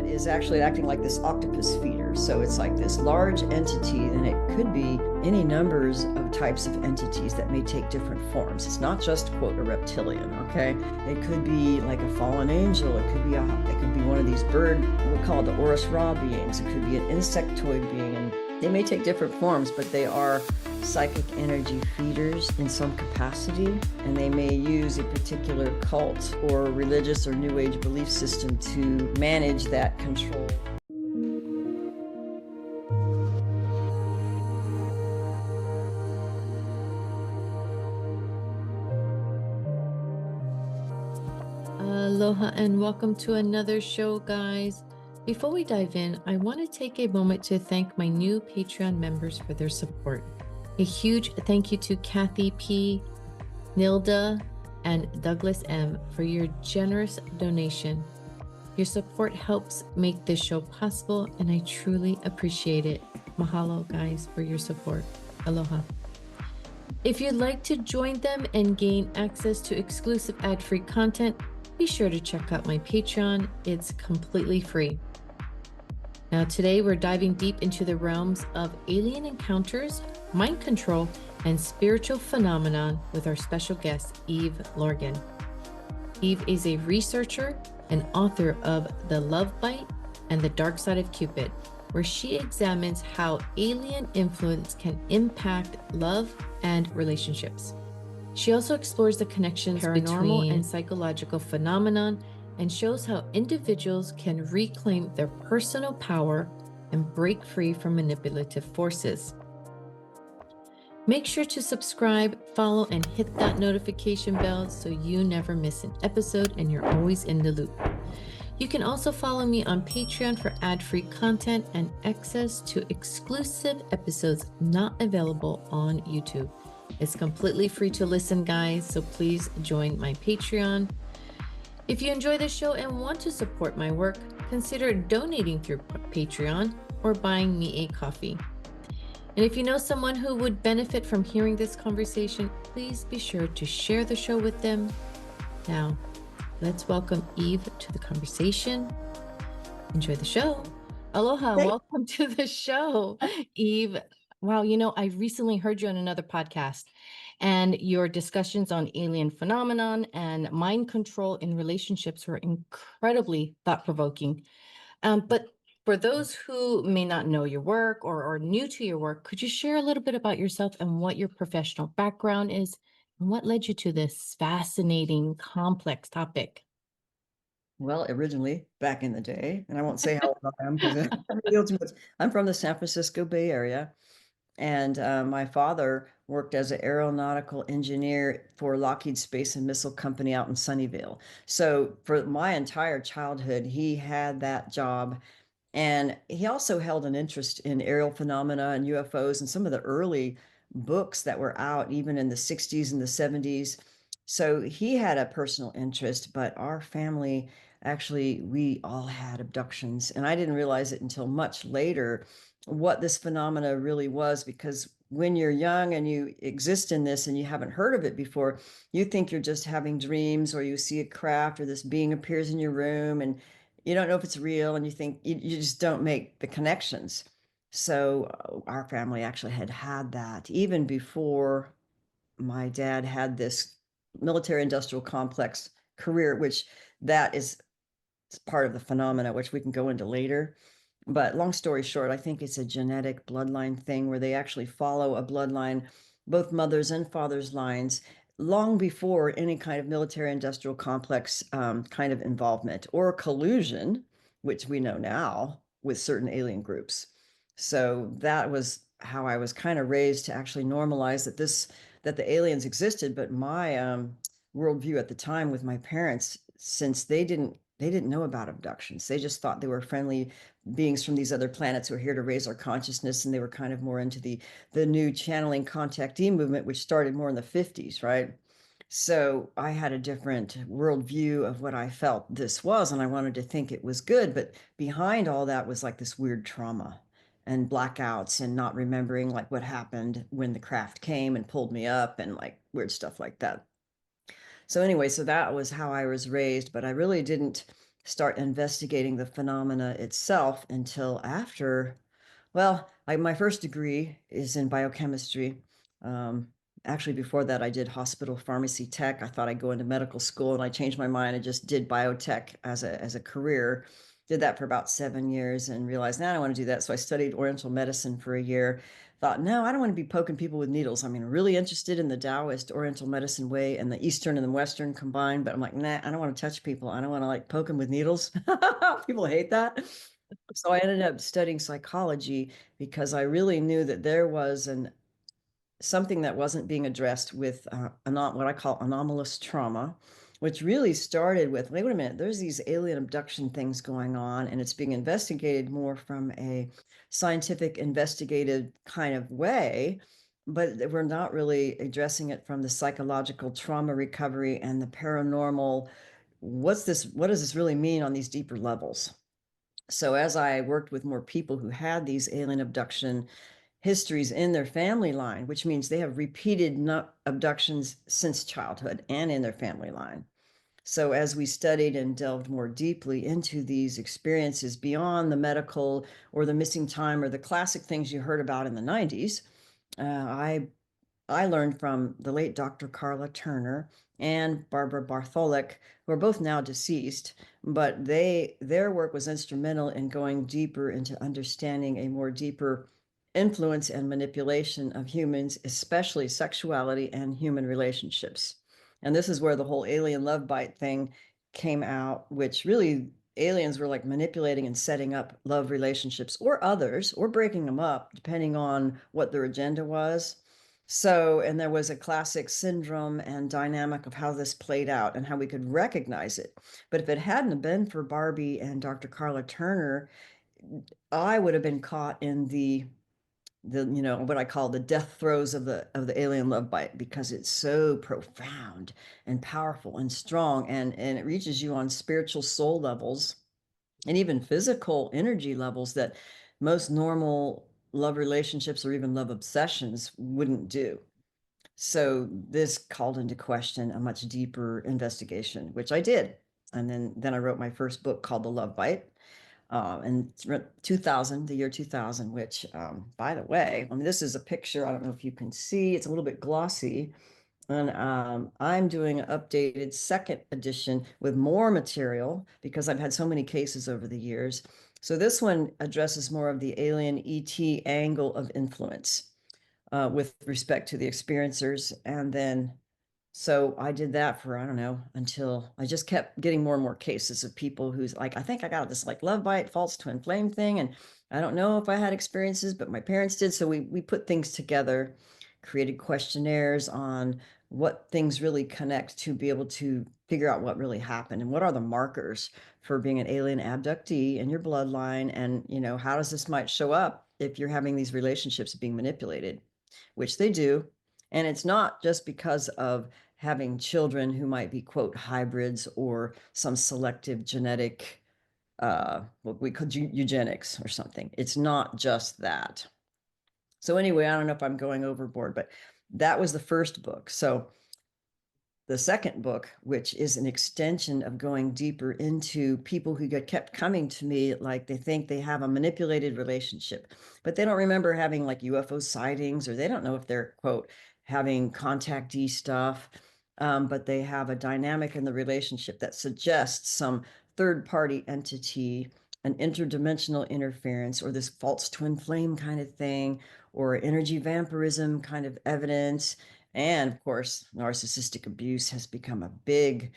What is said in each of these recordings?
that is actually acting like this octopus feeder. So it's like this large entity, and it could be any numbers of types of entities that may take different forms. It's not just, quote, a reptilian, okay? It could be like a fallen angel. It could be one of these bird, we call it the Horus Ra beings. It could be an insectoid being, and they may take different forms, but they are psychic energy feeders in some capacity, and they may use a particular cult or religious or new age belief system to manage that control. Aloha and welcome to another show, guys. Before we dive in, I want to take a moment to thank my new Patreon members for their support. A huge thank you to Kathy P, Nilda, and Douglas M for your generous donation. Your support helps make this show possible, and I truly appreciate it. Mahalo, guys, for your support. Aloha. If you'd like to join them and gain access to exclusive ad-free content, be sure to check out my Patreon. It's completely free. Now, today we're diving deep into the realms of alien encounters, mind control, and spiritual phenomenon with our special guest, Eve Lorgen. Eve is a researcher and author of The Love Bite and The Dark Side of Cupid, where she examines how alien influence can impact love and relationships. She also explores the connections paranormal and psychological phenomenon and shows how individuals can reclaim their personal power and break free from manipulative forces. Make sure to subscribe, follow, and hit that notification bell so you never miss an episode and you're always in the loop. You can also follow me on Patreon for ad-free content and access to exclusive episodes not available on YouTube. It's completely free to listen, guys, so please join my Patreon. If you enjoy the show and want to support my work, consider donating through Patreon or buying me a coffee. And if you know someone who would benefit from hearing this conversation, please be sure to share the show with them. Now, let's welcome Eve to the conversation. Enjoy the show. Aloha, welcome to the show, Eve. Wow, I recently heard you on another podcast, and your discussions on alien phenomenon and mind control in relationships were incredibly thought-provoking. But for those who may not know your work or are new to your work, could you share a little bit about yourself and what your professional background is and what led you to this fascinating, complex topic? Well, originally, back in the day, and I won't say how old I am because I'm from the San Francisco Bay Area. And my father worked as an aeronautical engineer for Lockheed Space and Missile Company out in Sunnyvale. So for my entire childhood, he had that job. And he also held an interest in aerial phenomena and UFOs and some of the early books that were out, even in the 60s and the 70s. So he had a personal interest, but our family actually, we all had abductions. And I didn't realize it until much later what this phenomena really was, because when you're young and you exist in this and you haven't heard of it before, you think you're just having dreams, or you see a craft or this being appears in your room and you don't know if it's real, and you think you just don't make the connections. So our family actually had that even before my dad had this military industrial complex career, which that is part of the phenomena, which we can go into later. But long story short, I think it's a genetic bloodline thing where they actually follow a bloodline, both mothers and fathers' lines, long before any kind of military industrial complex kind of involvement or collusion, which we know now with certain alien groups. So that was how I was kind of raised to actually normalize that the aliens existed. But my worldview at the time with my parents, since they didn't know about abductions, they just thought they were friendly beings from these other planets who are here to raise our consciousness, and they were kind of more into the new channeling contactee movement, which started more in the 50s, right? So I had a different worldview of what I felt this was, and I wanted to think it was good, but behind all that was like this weird trauma and blackouts and not remembering like what happened when the craft came and pulled me up and like weird stuff like that. So anyway, so that was how I was raised, but I really didn't start investigating the phenomena itself until after. Well, my first degree is in biochemistry. Um, Actually, before that, I did hospital pharmacy tech. I thought I'd go into medical school, and I changed my mind. I just did biotech as a career. Did that for about 7 years and realized, now I don't want to do that. So I studied Oriental medicine for a year. Thought, no, I don't want to be poking people with needles. I mean, really interested in the Taoist Oriental medicine way and the Eastern and the Western combined. But I'm like, nah, I don't want to touch people. I don't want to like poke them with needles. People hate that. So I ended up studying psychology because I really knew that there was something that wasn't being addressed with what I call anomalous trauma, which really started with, wait a minute, there's these alien abduction things going on, and it's being investigated more from a scientific, investigative kind of way, but we're not really addressing it from the psychological trauma recovery and the paranormal. What does this really mean on these deeper levels? So as I worked with more people who had these alien abduction histories in their family line, which means they have repeated abductions since childhood and in their family line. So as we studied and delved more deeply into these experiences beyond the medical or the missing time or the classic things you heard about in the 90s, I learned from the late Dr. Carla Turner and Barbara Bartholic, who are both now deceased, but their work was instrumental in going deeper into understanding a more deeper influence and manipulation of humans, especially sexuality and human relationships. And this is where the whole alien love bite thing came out, which really aliens were like manipulating and setting up love relationships or others or breaking them up, depending on what their agenda was. So, and there was a classic syndrome and dynamic of how this played out and how we could recognize it. But if it hadn't been for Barbie and Dr. Carla Turner, I would have been caught in the what I call the death throes of the alien love bite, because it's so profound and powerful and strong, and it reaches you on spiritual soul levels and even physical energy levels that most normal love relationships or even love obsessions wouldn't do. So this called into question a much deeper investigation, which I did. And then I wrote my first book called The Love Bite, in 2000, the year 2000, which, by the way, I mean, this is a picture. I don't know if you can see, it's a little bit glossy. And I'm doing an updated second edition with more material because I've had so many cases over the years. So this one addresses more of the alien ET angle of influence with respect to the experiencers. And then, so I did that for, I don't know, until I just kept getting more and more cases of people who's like, I think I got this like love bite, false twin flame thing. And I don't know if I had experiences, but my parents did. So we put things together, created questionnaires on what things really connect to be able to figure out what really happened and what are the markers for being an alien abductee in your bloodline. And, how does this might show up if you're having these relationships being manipulated, which they do. And it's not just because of having children who might be, quote, hybrids or some selective genetic, what we call eugenics or something. It's not just that. So anyway, I don't know if I'm going overboard, but that was the first book. So the second book, which is an extension of going deeper into people who get kept coming to me like they think they have a manipulated relationship, but they don't remember having like UFO sightings, or they don't know if they're, quote, having contactee stuff, but they have a dynamic in the relationship that suggests some third party entity, an interdimensional interference, or this false twin flame kind of thing, or energy vampirism kind of evidence. And of course, narcissistic abuse has become a big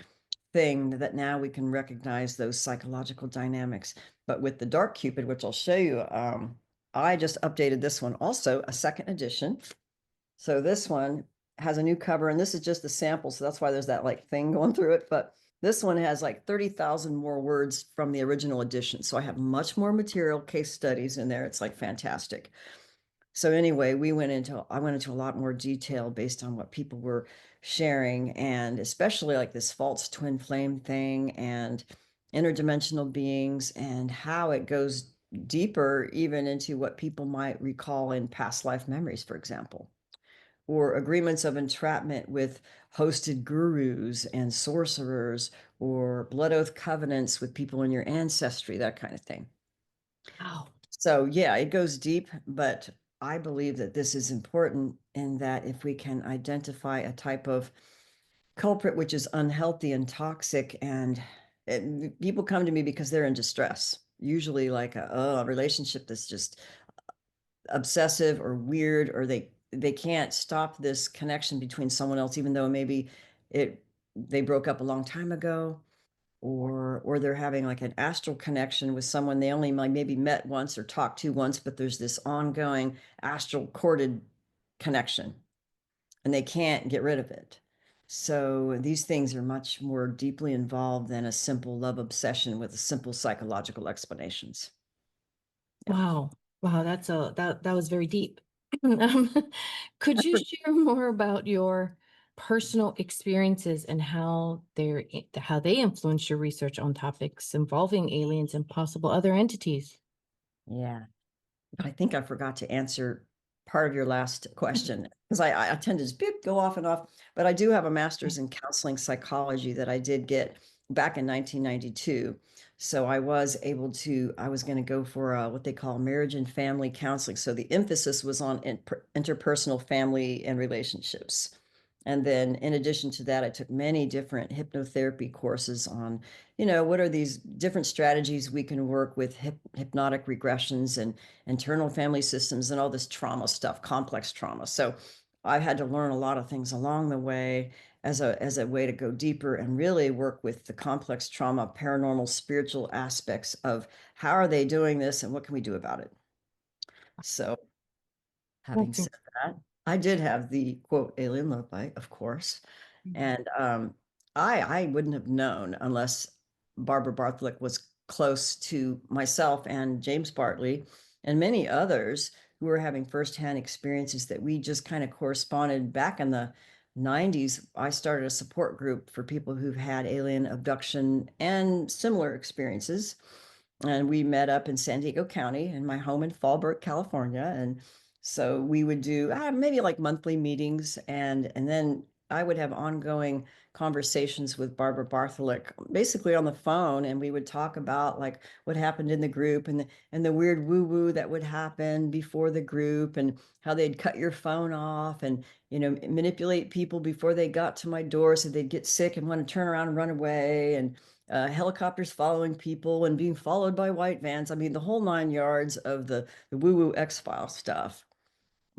thing that now we can recognize those psychological dynamics. But with the Dark Cupid, which I'll show you, I just updated this one, also a second edition. So this one has a new cover, and this is just the sample. So that's why there's that like thing going through it. But this one has like 30,000 more words from the original edition. So I have much more material, case studies in there. It's like fantastic. So anyway, I went into a lot more detail based on what people were sharing, and especially like this false twin flame thing and interdimensional beings, and how it goes deeper even into what people might recall in past life memories, for example, or agreements of entrapment with hosted gurus and sorcerers, or blood oath covenants with people in your ancestry, that kind of thing. Wow. So, yeah, it goes deep, but I believe that this is important in that if we can identify a type of culprit which is unhealthy and toxic, and people come to me because they're in distress, usually like a relationship that's just obsessive or weird, or they can't stop this connection between someone else, even though maybe it they broke up a long time ago, or they're having like an astral connection with someone they only like maybe met once or talked to once, but there's this ongoing astral corded connection and they can't get rid of it. So these things are much more deeply involved than a simple love obsession with simple psychological explanations. Yeah. Wow. Wow, that was very deep. Um, could you share more about your personal experiences and how they influence your research on topics involving aliens and possible other entities? Yeah. I think I forgot to answer part of your last question because I tend to just go off and off. But I do have a master's in counseling psychology that I did get back in 1992. So I was able to, I was going to go for what they call marriage and family counseling. So the emphasis was on interpersonal family and relationships. And then in addition to that, I took many different hypnotherapy courses on, what are these different strategies we can work with hypnotic regressions and internal family systems and all this trauma stuff, complex trauma. So I had to learn a lot of things along the way as a way to go deeper and really work with the complex trauma, paranormal, spiritual aspects of how are they doing this and what can we do about it. So having That's said that, I did have the quote alien love bite, of course. incredible. And I wouldn't have known unless Barbara Bartholick was close to myself and James Bartley and many others who were having firsthand experiences that we just kind of corresponded back in the 90s. I started a support group for people who've had alien abduction and similar experiences. And we met up in San Diego County in my home in Fallbrook, California. And so we would do maybe like monthly meetings, and then I would have ongoing conversations with Barbara Bartholick, basically on the phone, and we would talk about like what happened in the group and the weird woo-woo that would happen before the group, and how they'd cut your phone off and manipulate people before they got to my door so they'd get sick and want to turn around and run away, and helicopters following people and being followed by white vans. I mean, the whole 9 yards of the woo-woo X-File stuff.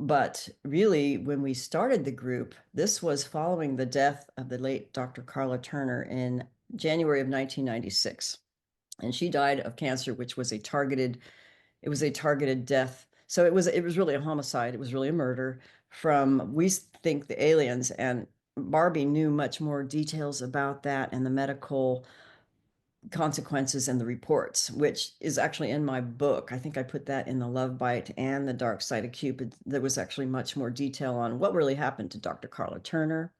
But really, when we started the group, this was following the death of the late Dr. Carla Turner in January of 1996. And she died of cancer, which was it was a targeted death. So it was really a homicide. It was really a murder from, we think, the aliens. And Barbie knew much more details about that and the medical consequences and the reports, which is actually in my book. I think I put that in the Love Bite and the Dark Side of Cupid. There was actually much more detail on what really happened to Dr. Carla Turner.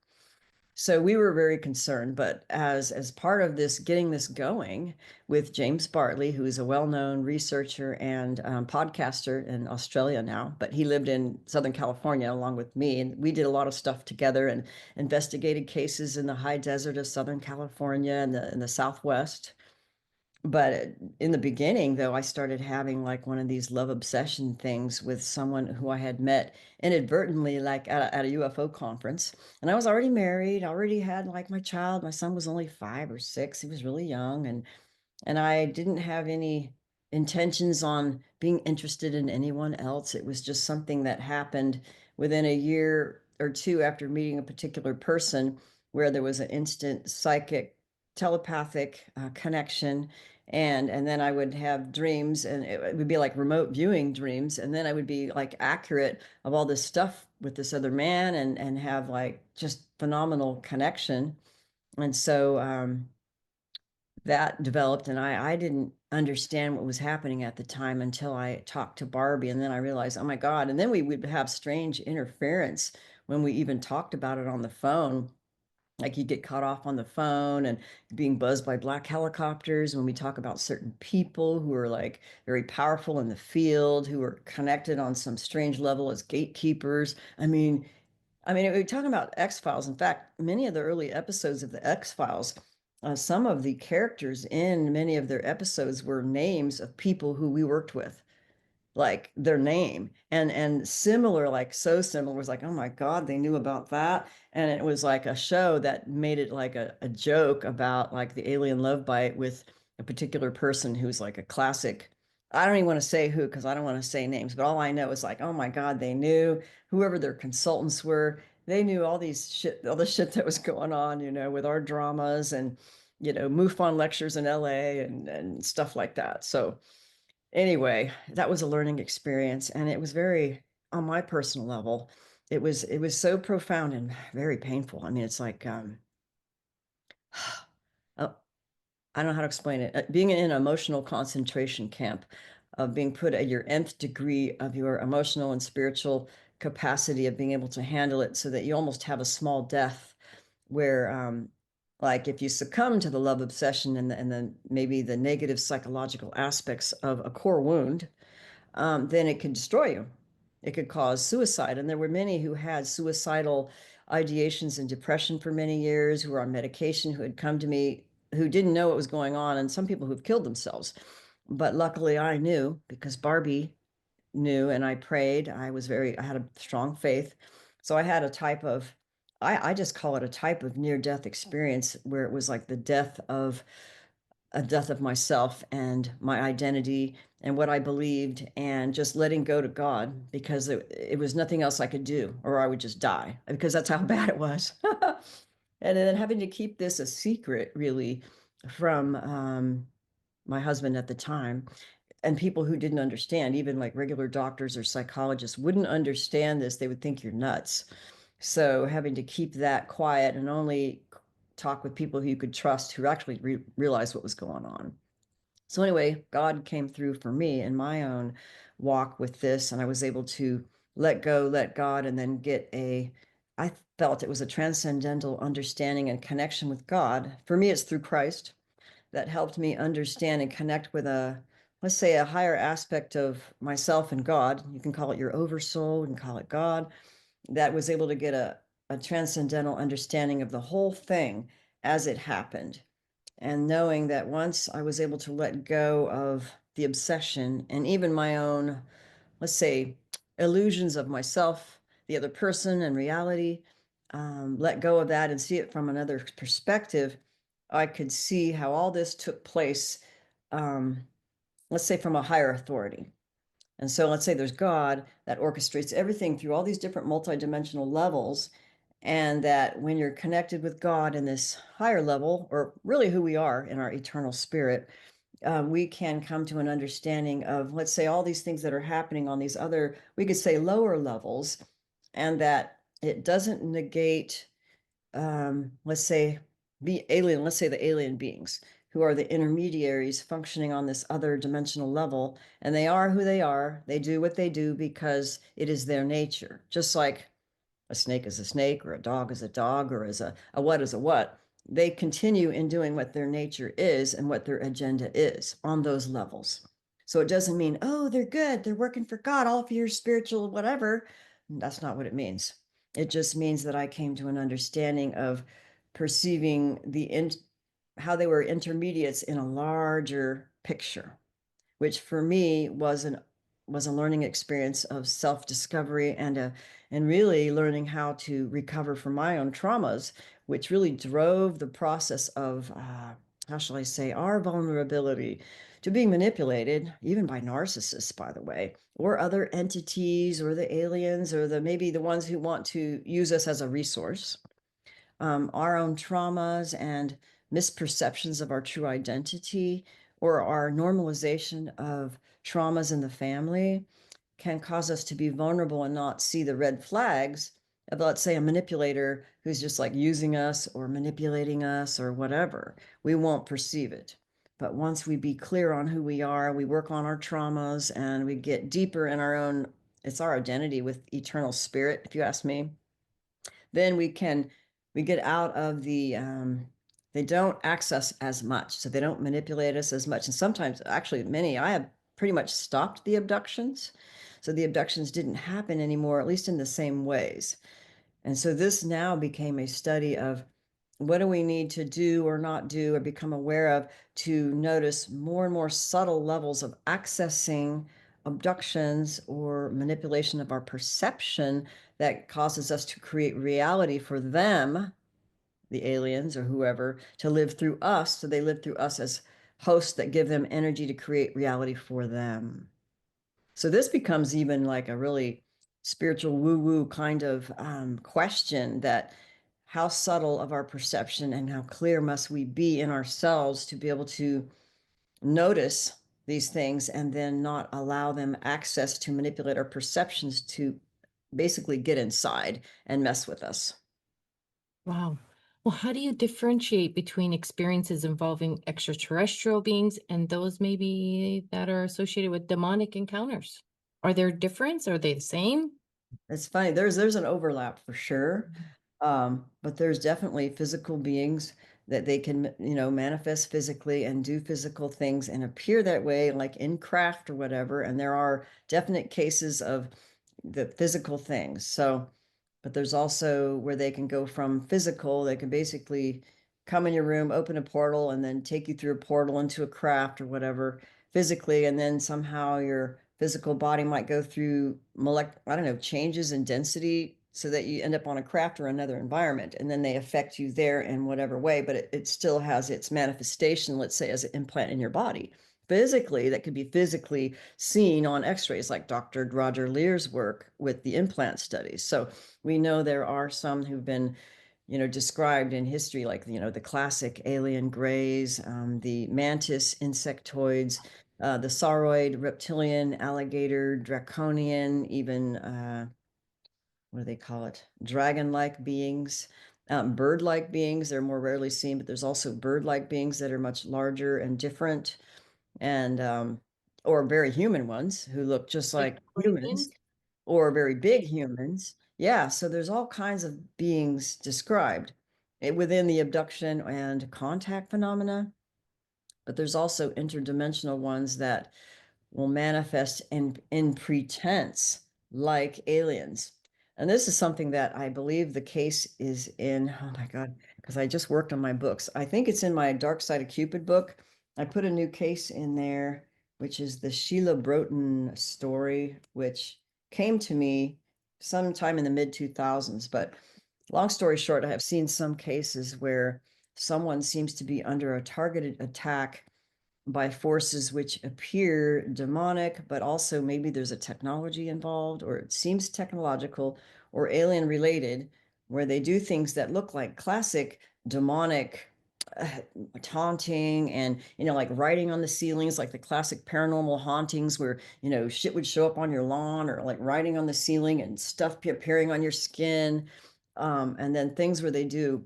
So we were very concerned, but as part of this, getting this going with James Bartley, who is a well-known researcher and podcaster in Australia now, but he lived in Southern California along with me, and we did a lot of stuff together and investigated cases in the high desert of Southern California and in the Southwest. But in the beginning, though, I started having like one of these love obsession things with someone who I had met inadvertently, like at a UFO conference. And I was already married, already had like my child. My son was only 5 or 6. He was really young. And I didn't have any intentions on being interested in anyone else. It was just something that happened within a year or two after meeting a particular person, where there was an instant psychic telepathic connection, and then I would have dreams, and it would be like remote viewing dreams, and then I would be like accurate of all this stuff with this other man, and have like just phenomenal connection. And so that developed, and I didn't understand what was happening at the time until I talked to Barbie, and then I realized, oh my God. And then we would have strange interference when we even talked about it on the phone. Like you'd get caught off on the phone and being buzzed by black helicopters when we talk about certain people who are like very powerful in the field, who are connected on some strange level as gatekeepers. I mean, we're talking about X-Files. In fact, many of the early episodes of the X-Files some of the characters in many of their episodes were names of people who we worked with, like their name, and similar, like so similar, was like, oh my God, they knew about that. And it was like a show that made it like a joke about like the alien love bite with a particular person who's like a classic. I don't even want to say who, because I don't want to say names, but all I know is like, oh my God, they knew. Whoever their consultants were, they knew all the shit that was going on, with our dramas and, MUFON lectures in LA and stuff like that. So anyway, that was a learning experience, and it was very, on my personal level, it was so profound and very painful. I mean, it's like, uh, I don't know how to explain it. Being in an emotional concentration camp, of being put at your nth degree of your emotional and spiritual capacity of being able to handle it, so that you almost have a small death where, like, if you succumb to the love obsession and then maybe the negative psychological aspects of a core wound, then it could destroy you. It could cause suicide. And there were many who had suicidal ideations and depression for many years, who were on medication, who had come to me, who didn't know what was going on, and some people who've killed themselves. But luckily, I knew, because Barbie knew, and I prayed. I had a strong faith. So I had a type of, I just call it a type of near death experience, where it was like the death of a death of myself and my identity and what I believed, and just letting go to God, because it was nothing else I could do, or I would just die, because that's how bad it was. And then having to keep this a secret, really, from my husband at the time, and people who didn't understand, even like regular doctors or psychologists wouldn't understand this. They would think you're nuts. So having to keep that quiet and only talk with people who you could trust, who actually realized what was going on. So anyway, God came through for me in my own walk with this, and I was able to let go, let God, and then I felt it was a transcendental understanding and connection with God. For me, it's through Christ that helped me understand and connect with let's say, a higher aspect of myself and God. You can call it your oversoul, you can call it God. That was able to get a transcendental understanding of the whole thing as it happened. And knowing that once I was able to let go of the obsession and even my own, let's say, illusions of myself, the other person, and reality, let go of that and see it from another perspective, I could see how all this took place, um, let's say, from a higher authority. And so let's say there's God that orchestrates everything through all these different multidimensional levels. And that when you're connected with God in this higher level, or really who we are in our eternal spirit, we can come to an understanding of, let's say, all these things that are happening on these other, we could say, lower levels, and that it doesn't negate, let's say, let's say the alien beings, who are the intermediaries functioning on this other dimensional level. And they are who they are. They do what they do because it is their nature. Just like a snake is a snake, or a dog is a dog, or a what is a what. They continue in doing what their nature is and what their agenda is on those levels. So it doesn't mean, oh, they're good, they're working for God, all for your spiritual whatever. That's not what it means. It just means that I came to an understanding of perceiving how they were intermediates in a larger picture, which for me was a learning experience of self-discovery, and really learning how to recover from my own traumas, which really drove the process of, how shall I say, our vulnerability to being manipulated, even by narcissists, by the way, or other entities, or the aliens, or maybe the ones who want to use us as a resource. Our own traumas and misperceptions of our true identity, or our normalization of traumas in the family, can cause us to be vulnerable and not see the red flags of, let's say, a manipulator who's just like using us or manipulating us or whatever. We won't perceive it. But once we be clear on who we are, we work on our traumas, and we get deeper in it's our identity with eternal spirit, if you ask me, then we get out of they don't access as much, so they don't manipulate us as much. And sometimes, actually, I have pretty much stopped the abductions, so the abductions didn't happen anymore, at least in the same ways. And so this now became a study of what do we need to do or not do or become aware of to notice more and more subtle levels of accessing abductions or manipulation of our perception that causes us to create reality for them, the aliens or whoever, to live through us. So they live through us as hosts that give them energy to create reality for them. So this becomes even like a really spiritual woo-woo kind of question, that how subtle of our perception and how clear must we be in ourselves to be able to notice these things and then not allow them access to manipulate our perceptions to basically get inside and mess with us. Wow. Well, how do you differentiate between experiences involving extraterrestrial beings and those maybe that are associated with demonic encounters? Are there difference? Are they the same? It's funny, there's an overlap for sure. But there's definitely physical beings that they can, manifest physically and do physical things and appear that way, like in craft or whatever. And there are definite cases of the physical things. So, but there's also where they can go from physical, they can basically come in your room, open a portal, and then take you through a portal into a craft or whatever physically. And then somehow your physical body might go through I don't know, changes in density so that you end up on a craft or another environment. And then they affect you there in whatever way, but it still has its manifestation, let's say, as an implant in your body. Physically, that could be physically seen on x-rays, like Dr. Roger Lear's work with the implant studies. So we know there are some who've been, described in history, like, the classic alien grays, the mantis insectoids, the sauroid, reptilian, alligator, draconian, even, what do they call it? Dragon-like beings, bird-like beings. They're more rarely seen, but there's also bird-like beings that are much larger and different, and or very human ones who look just Like like humans, aliens? or very big humans. Yeah, so there's all kinds of beings described within the abduction and contact phenomena, but there's also interdimensional ones that will manifest in pretense like aliens. And this is something that I believe the case is in, oh my God, because I just worked on my books. I think it's in my Dark Side of Cupid book. I put a new case in there, which is the Sheila Broughton story, which came to me sometime in the mid 2000s. But long story short, I have seen some cases where someone seems to be under a targeted attack by forces which appear demonic, but also maybe there's a technology involved, or it seems technological or alien related, where they do things that look like classic demonic uh, taunting and, like writing on the ceilings, like the classic paranormal hauntings where, shit would show up on your lawn, or like writing on the ceiling and stuff appearing on your skin. And then things where they do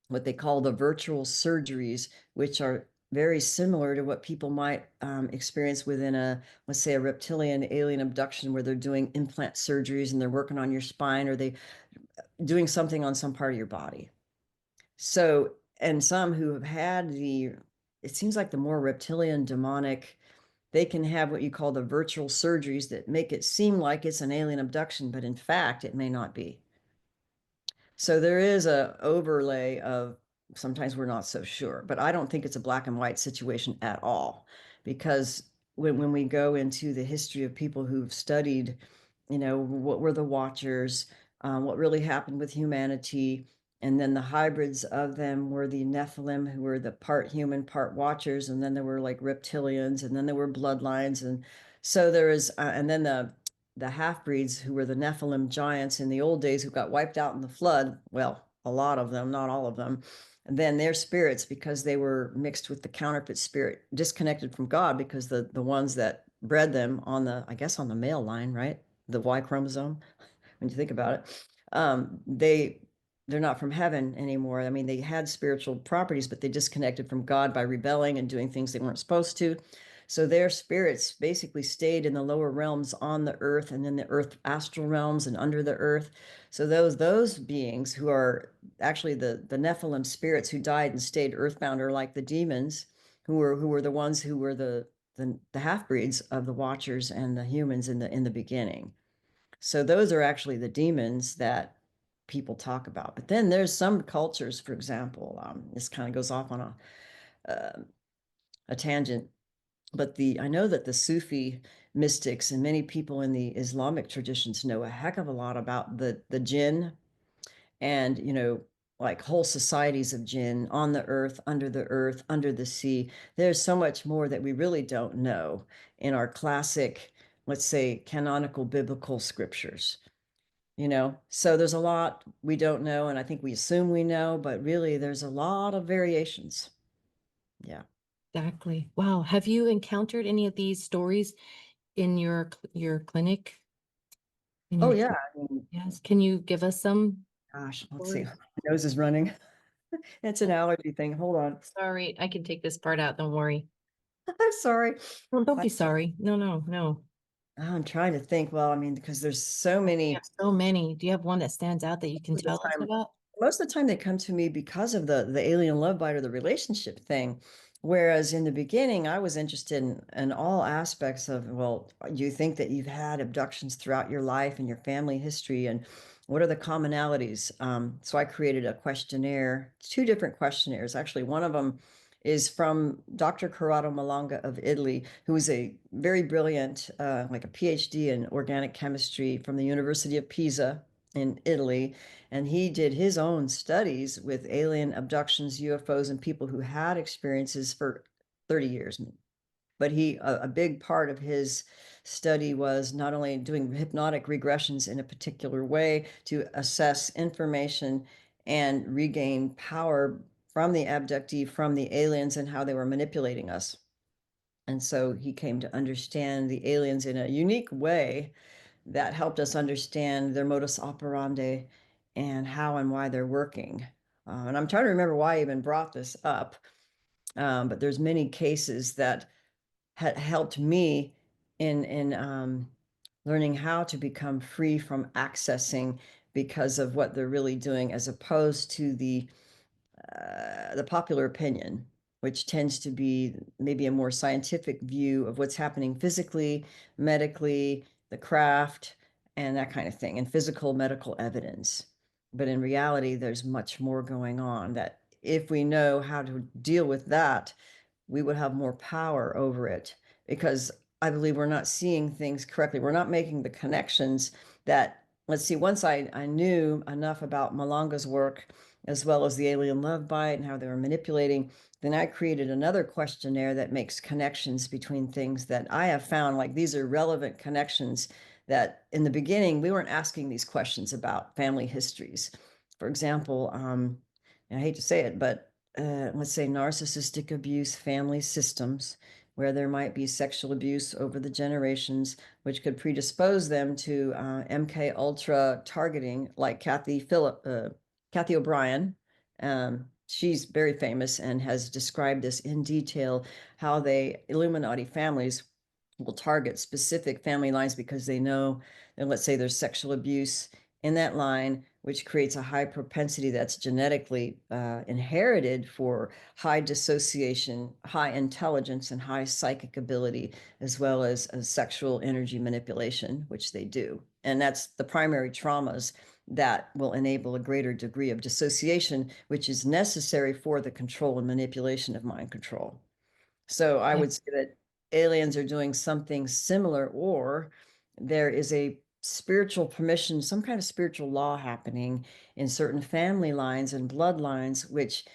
what they call the virtual surgeries, which are very similar to what people might experience within let's say, a reptilian alien abduction, where they're doing implant surgeries and they're working on your spine, or they doing something on some part of your body. So, and some who have had it seems like the more reptilian demonic, they can have what you call the virtual surgeries that make it seem like it's an alien abduction, but in fact, it may not be. So there is a overlay of, sometimes we're not so sure, but I don't think it's a black and white situation at all, because when we go into the history of people who've studied, what were the Watchers, what really happened with humanity, and then the hybrids of them were the Nephilim, who were the part human, part Watchers, and then there were like reptilians, and then there were bloodlines, and so there is, and then the half breeds who were the Nephilim giants in the old days who got wiped out in the flood. Well, a lot of them, not all of them. And then their spirits, because they were mixed with the counterfeit spirit, disconnected from God, because the ones that bred them on I guess on the male line, right? The Y chromosome, when you think about it, they're not from heaven anymore. I mean, they had spiritual properties, but they disconnected from God by rebelling and doing things they weren't supposed to. So their spirits basically stayed in the lower realms on the earth, and then the earth astral realms and under the earth. So those beings who are actually the Nephilim spirits who died and stayed earthbound are like the demons, who were the ones who were the half breeds of the Watchers and the humans in the beginning. So those are actually the demons that people talk about. But then there's some cultures, for example, this kind of goes off on a tangent, but I know that the Sufi mystics and many people in the Islamic traditions know a heck of a lot about the jinn, and like whole societies of jinn on the earth, under the sea. There's so much more that we really don't know in our classic, let's say, canonical biblical scriptures. So there's a lot we don't know, and I think we assume we know, but really there's a lot of variations. Yeah. Exactly. Wow. Have you encountered any of these stories in your clinic? In Oh your yeah. I mean, Yes. Can you give us some gosh, let's see. My stories? nose is running. It's an allergy thing. Hold on. Sorry, I can take this part out. Don't worry. I'm sorry. Well, don't I, be sorry. No, no, no. I'm trying to think. Well, I mean, because there's so You many. have so many. Do you have one that stands out that you can Of the tell us time about? Most of the time they come to me because of the alien love bite or the relationship thing. Whereas in the beginning, I was interested in all aspects of, well, do you think that you've had abductions throughout your life and your family history? And what are the commonalities? So I created a questionnaire, two different questionnaires. Actually, one of them is from Dr. Corrado Malanga of Italy, who is a very brilliant, like a PhD in organic chemistry from the University of Pisa in Italy. And he did his own studies with alien abductions, UFOs, and people who had experiences for 30 years. But a big part of his study was not only doing hypnotic regressions in a particular way to assess information and regain power from the abductee, from the aliens, and how they were manipulating us. And so he came to understand the aliens in a unique way that helped us understand their modus operandi and how and why they're working. And I'm trying to remember why I even brought this up, but there's many cases that had helped me in learning how to become free from accessing because of what they're really doing, as opposed to the popular opinion, which tends to be maybe a more scientific view of what's happening physically, medically, the craft, and that kind of thing, and physical medical evidence. But in reality, there's much more going on that if we know how to deal with that, we would have more power over it, because I believe we're not seeing things correctly. We're not making the connections that, let's see, once I knew enough about Malanga's work, as well as the alien love bite and how they were manipulating, then I created another questionnaire that makes connections between things that I have found, like these are relevant connections that in the beginning, we weren't asking these questions about family histories. For example, I hate to say it, but let's say narcissistic abuse family systems, where there might be sexual abuse over the generations, which could predispose them to MK Ultra targeting, like Kathy O'Brien. She's very famous and has described this in detail, how they Illuminati families will target specific family lines because they know, and let's say there's sexual abuse in that line, which creates a high propensity that's genetically inherited for high dissociation, high intelligence, and high psychic ability, as well as sexual energy manipulation, which they do. And that's the primary traumas that will enable a greater degree of dissociation, which is necessary for the control and manipulation of mind control. So I Yeah. would say that aliens are doing something similar, or there is a spiritual permission, some kind of spiritual law happening in certain family lines and bloodlines, which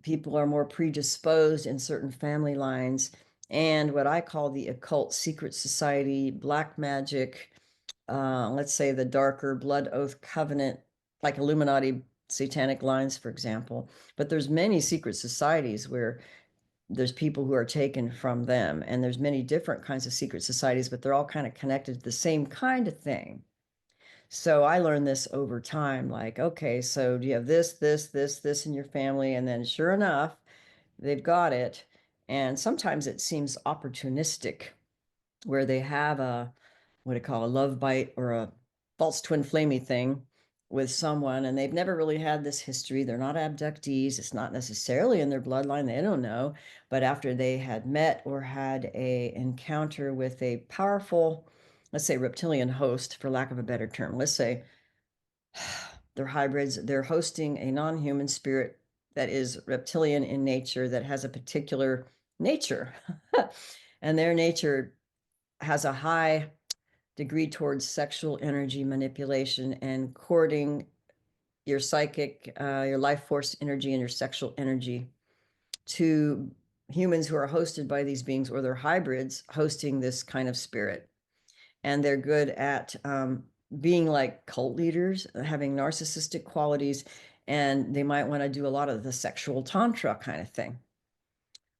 people are more predisposed in certain family lines. And what I call the occult secret society, black magic, let's say the darker blood oath covenant, like Illuminati satanic lines, for example. But there's many secret societies where there's people who are taken from them, and there's many different kinds of secret societies, but they're all kind of connected to the same kind of thing. So I learned this over time, like, okay, so do you have this in your family? And then sure enough, they've got it. And sometimes it seems opportunistic, where they have a what do you call a love bite or a false twin flamey thing with someone, and they've never really had this history. They're not abductees. It's not necessarily in their bloodline. They don't know. But after they had met or had a encounter with a powerful, let's say reptilian host, for lack of a better term, let's say they're hybrids. They're hosting a non-human spirit that is reptilian in nature, that has a particular nature. And their nature has a high degree towards sexual energy manipulation and courting your psychic, your life force energy and your sexual energy to humans who are hosted by these beings, or they're hybrids hosting this kind of spirit. And they're good at being like cult leaders, having narcissistic qualities, and they might want to do a lot of the sexual tantra kind of thing,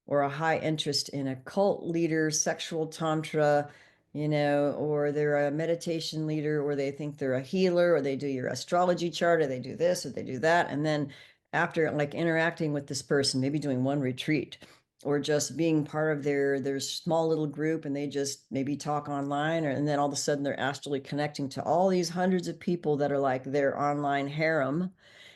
or a high interest in a cult leader, sexual tantra, or they're a meditation leader, or they think they're a healer, or they do your astrology chart, or they do this, or they do that. And then after like interacting with this person, maybe doing one retreat, or just being part of their small little group, and they just maybe talk online, and then all of a sudden they're astrally connecting to all these hundreds of people that are like their online harem.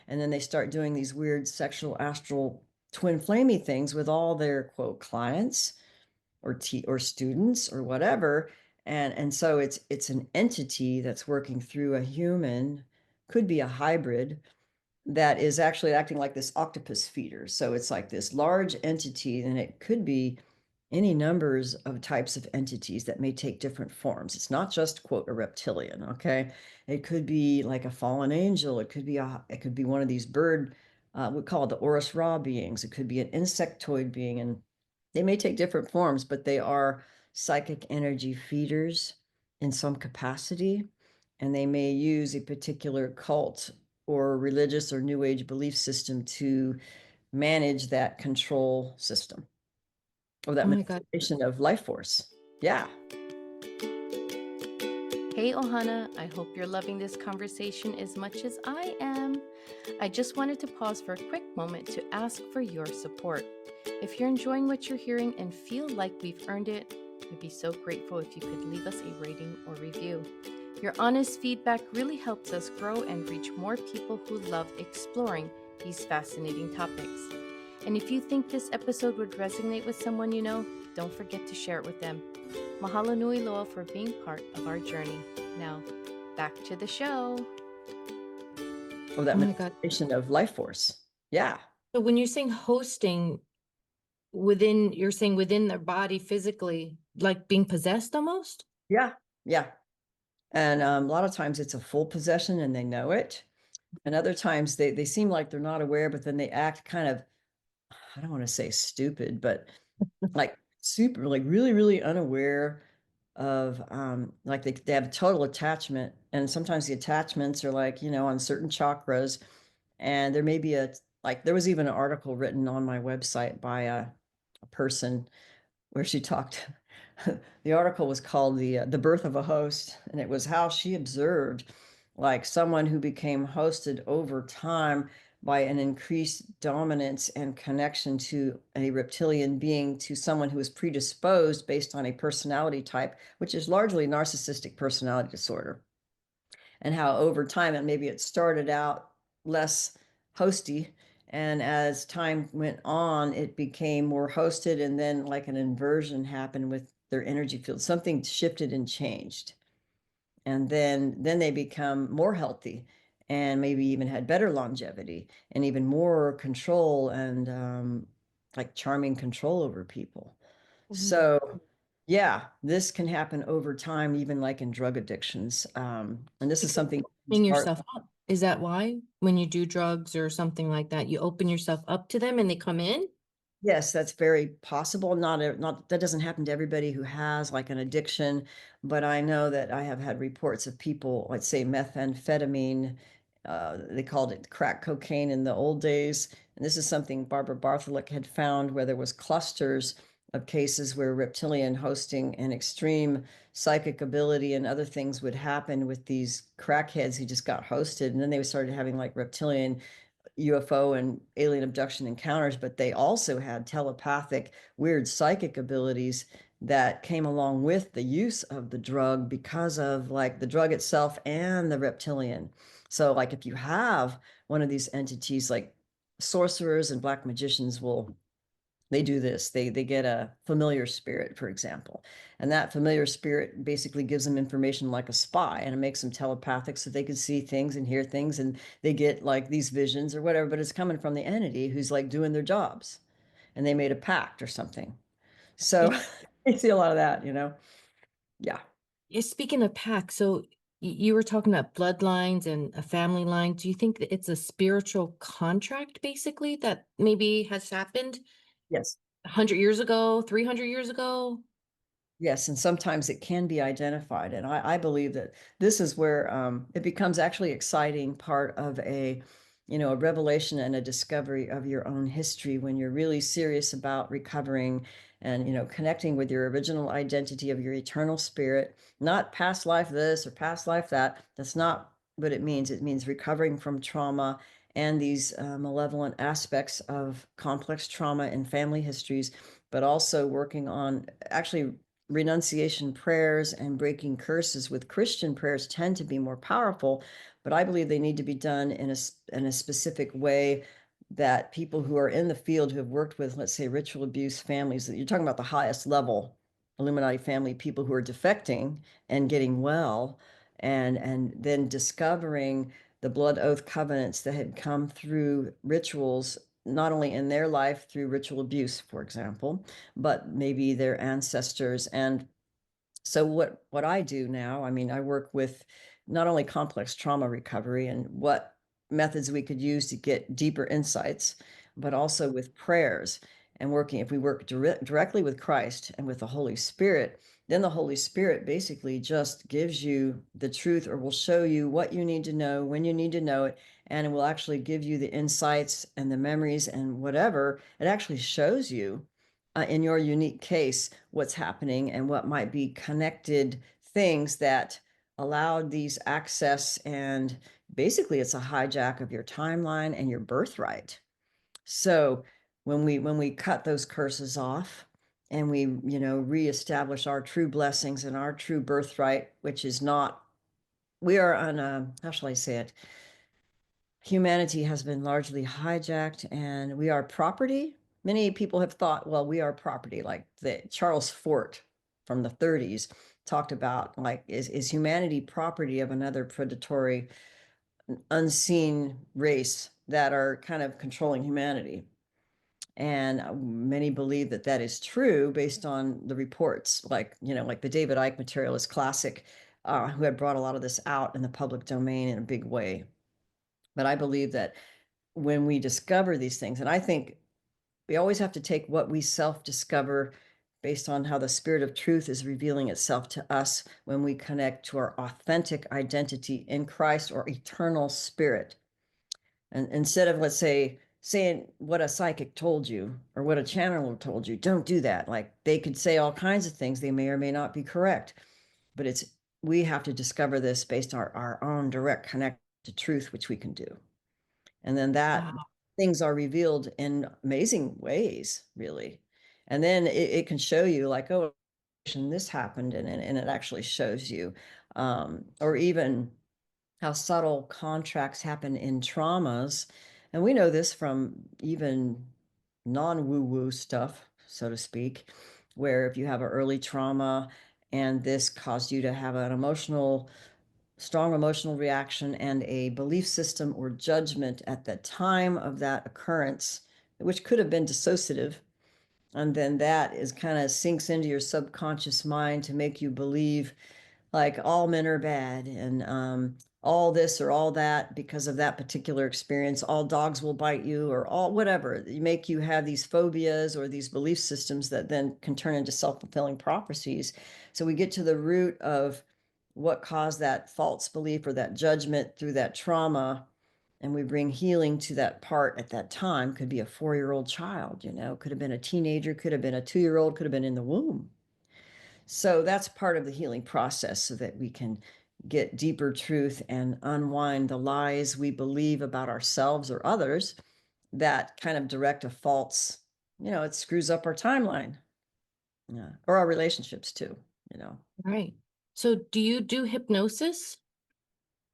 And then they start doing these weird sexual astral twin flamey things with all their quote clients or students or whatever. And so it's an entity that's working through a human, could be a hybrid, that is actually acting like this octopus feeder. So it's like this large entity, and it could be any numbers of types of entities that may take different forms. It's not just quote a reptilian, okay? It could be like a fallen angel. It could be one of these bird, we call it the Orus Ra beings. It could be an insectoid being, and they may take different forms, but they are psychic energy feeders in some capacity, and they may use a particular cult or religious or new age belief system to manage that control system, or that Oh my God. manipulation of life force. Yeah. Hey Ohana, I hope you're loving this conversation as much as I am. I just wanted to pause for a quick moment to ask for your support. If you're enjoying what you're hearing and feel like we've earned it, we'd be so grateful if you could leave us a rating or review. Your honest feedback really helps us grow and reach more people who love exploring these fascinating topics. And if you think this episode would resonate with someone you know, don't forget to share it with them. Mahalo nui loa for being part of our journey. Now, back to the show. Or that Oh my God. manipulation of life force. Yeah. So when you're saying hosting you're saying within their body physically, like being possessed almost? Yeah. Yeah. And a lot of times it's a full possession and they know it. And other times they seem like they're not aware, but then they act kind of, I don't want to say stupid, but like super, like really, really unaware of like they have total attachment. And sometimes the attachments are like, on certain chakras. And there may be there was even an article written on my website by a person where she talked. The article was called the Birth of a Host, and it was how she observed like someone who became hosted over time by an increased dominance and connection to a reptilian being, to someone who was predisposed based on a personality type, which is largely narcissistic personality disorder. And how over time, and maybe it started out less hosty, and as time went on, it became more hosted, and then like an inversion happened with their energy field. Something shifted and changed. And then they become more healthy, and maybe even had better longevity and even more control, and like charming control over people. So yeah, this can happen over time, even like in drug addictions. And this is something Opening start. yourself up. Is that why when you do drugs or something like that, you open yourself up to them and they come in? Yes, that's very possible. Not that doesn't happen to everybody who has like an addiction, but I know that I have had reports of people, let's say methamphetamine, they called it crack cocaine in the old days. And this is something Barbara Bartholick had found, where there was clusters of cases where reptilian hosting and extreme psychic ability and other things would happen with these crackheads who just got hosted. And then they started having like reptilian UFO and alien abduction encounters, but they also had telepathic, weird psychic abilities that came along with the use of the drug, because of like the drug itself and the reptilian. So, like, if you have one of these entities, like sorcerers and black magicians will They do this. They get a familiar spirit, for example, and that familiar spirit basically gives them information like a spy, and it makes them telepathic so they can see things and hear things, and they get like these visions or whatever, but it's coming from the entity who's like doing their jobs, and they made a pact or something. So It, I see a lot of that, you know. Yeah. speaking of pack, so you were talking about bloodlines and a family line. Do you think that it's a spiritual contract basically that maybe has happened Yes. 100 years ago, 300 years ago? Yes, and sometimes it can be identified. And I believe that this is where it becomes actually exciting part of a, you know, a revelation and a discovery of your own history when you're really serious about recovering and, you know, connecting with your original identity of your eternal spirit, not past life this or past life that. That's not what it means. It means recovering from trauma and these malevolent aspects of complex trauma and family histories, but also working on actually renunciation prayers and breaking curses with Christian prayers tend to be more powerful, but I believe they need to be done in a specific way that people who are in the field who have worked with, let's say, ritual abuse families, that you're talking about the highest level Illuminati family people who are defecting and getting well, and then discovering the blood oath covenants that had come through rituals, not only in their life through ritual abuse, for example, but maybe their ancestors. And so what I do now, I mean, I work with not only complex trauma recovery and what methods we could use to get deeper insights, but also with prayers and working. If we work directly with Christ and with the Holy Spirit, then the Holy Spirit basically just gives you the truth or will show you what you need to know when you need to know it, and it will actually give you the insights and the memories and whatever. It actually shows you in your unique case what's happening and what might be connected things that allowed these access. And basically it's a hijack of your timeline and your birthright. So when we cut those curses off and we, you know, reestablish our true blessings and our true birthright, which is not, we are on a, how shall I say it, humanity has been largely hijacked and we are property. Many people have thought, well, we are property, like the Charles Fort from the 30s talked about, like, is humanity property of another predatory, unseen race that are kind of controlling humanity? And many believe that that is true based on the reports, like, you know, like the David Icke material is classic, who had brought a lot of this out in the public domain in a big way. But I believe that when we discover these things, and I think we always have to take what we self-discover based on how the spirit of truth is revealing itself to us when we connect to our authentic identity in Christ or eternal spirit. And instead of, let's say, saying what a psychic told you or what a channeler told you, don't do that. Like they could say all kinds of things, they may or may not be correct, but it's, we have to discover this based on our own direct connect to truth, which we can do. And then that Wow. things are revealed in amazing ways, really. And then it can show you like, oh, this happened, and it actually shows you. Or even how subtle contracts happen in traumas. And we know this from even non-woo-woo stuff, so to speak, where if you have an early trauma and this caused you to have an emotional, strong emotional reaction and a belief system or judgment at the time of that occurrence, which could have been dissociative. And then that is kind of sinks into your subconscious mind to make you believe like all men are bad, and all this or all that because of that particular experience. All dogs will bite you, or all whatever. You make you have these phobias or these belief systems that then can turn into self-fulfilling prophecies. So we get to the root of what caused that false belief or that judgment through that trauma, and we bring healing to that part at that time. Could be a 4-year-old child, you know, could have been a teenager, could have been a 2-year-old, could have been in the womb. So that's part of the healing process so that we can get deeper truth and unwind the lies we believe about ourselves or others that kind of direct a false, you know, it screws up our timeline. Yeah. Or our relationships too, you know. Right. So do you do hypnosis?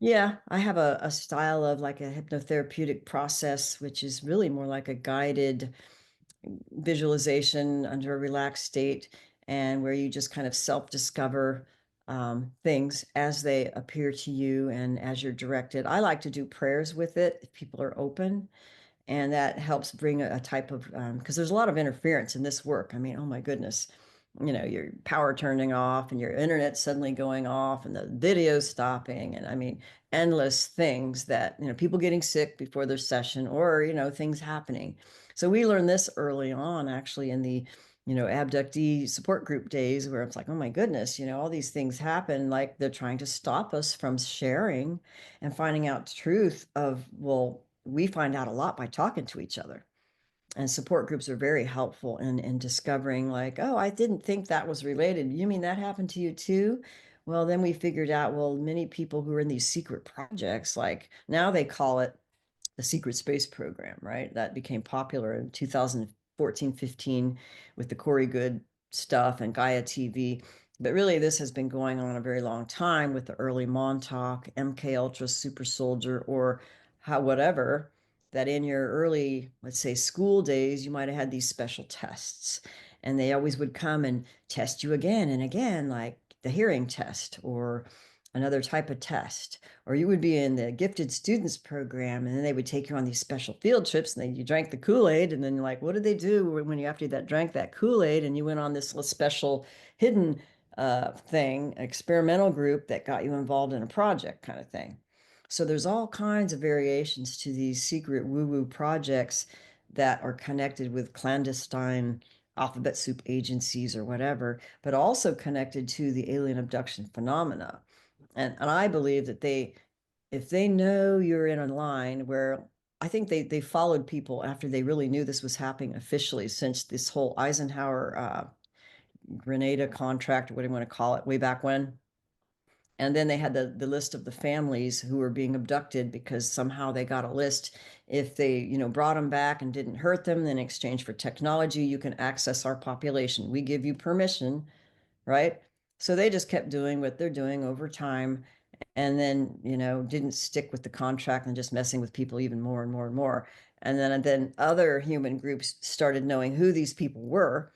Yeah, I have a style of like a hypnotherapeutic process, which is really more like a guided visualization under a relaxed state, and where you just kind of self-discover things as they appear to you and as you're directed. I like to do prayers with it if people are open, and that helps bring a type of because there's a lot of interference in this work. I mean, oh my goodness, your power turning off and your internet suddenly going off and the video stopping, and I mean, endless things that, people getting sick before their session, or things happening. So we learned this early on, actually, in the abductee support group days, where it's like, oh my goodness, all these things happen, like they're trying to stop us from sharing and finding out the truth of, well, we find out a lot by talking to each other. And support groups are very helpful in discovering, like, oh, I didn't think that was related. You mean that happened to you too? Well, then we figured out, well, many people who are in these secret projects, like now they call it the secret space program, right? That became popular in 2014, 15 with the Corey Good stuff and Gaia TV. But really, this has been going on a very long time with the early Montauk, MK Ultra, Super Soldier, or whatever, that in your early, let's say, school days, you might have had these special tests. And they always would come and test you again and again, like the hearing test or another type of test. Or you would be in the gifted students program, and then they would take you on these special field trips, and then you drank the Kool-Aid, and then you're like, what did they do when you, after that, drank that Kool-Aid and you went on this little special hidden thing, experimental group that got you involved in a project kind of thing. So there's all kinds of variations to these secret woo-woo projects that are connected with clandestine alphabet soup agencies or whatever, but also connected to the alien abduction phenomena. And I believe that if they know you're in a line where, I think they followed people after they really knew this was happening officially, since this whole Eisenhower Grenada contract, or what do you want to call it, way back when. And then they had the list of the families who were being abducted, because somehow they got a list. If they, brought them back and didn't hurt them, then in exchange for technology, you can access our population. We give you permission, right? So they just kept doing what they're doing over time, and then, didn't stick with the contract and just messing with people even more and more and more. And then other human groups started knowing who these people were,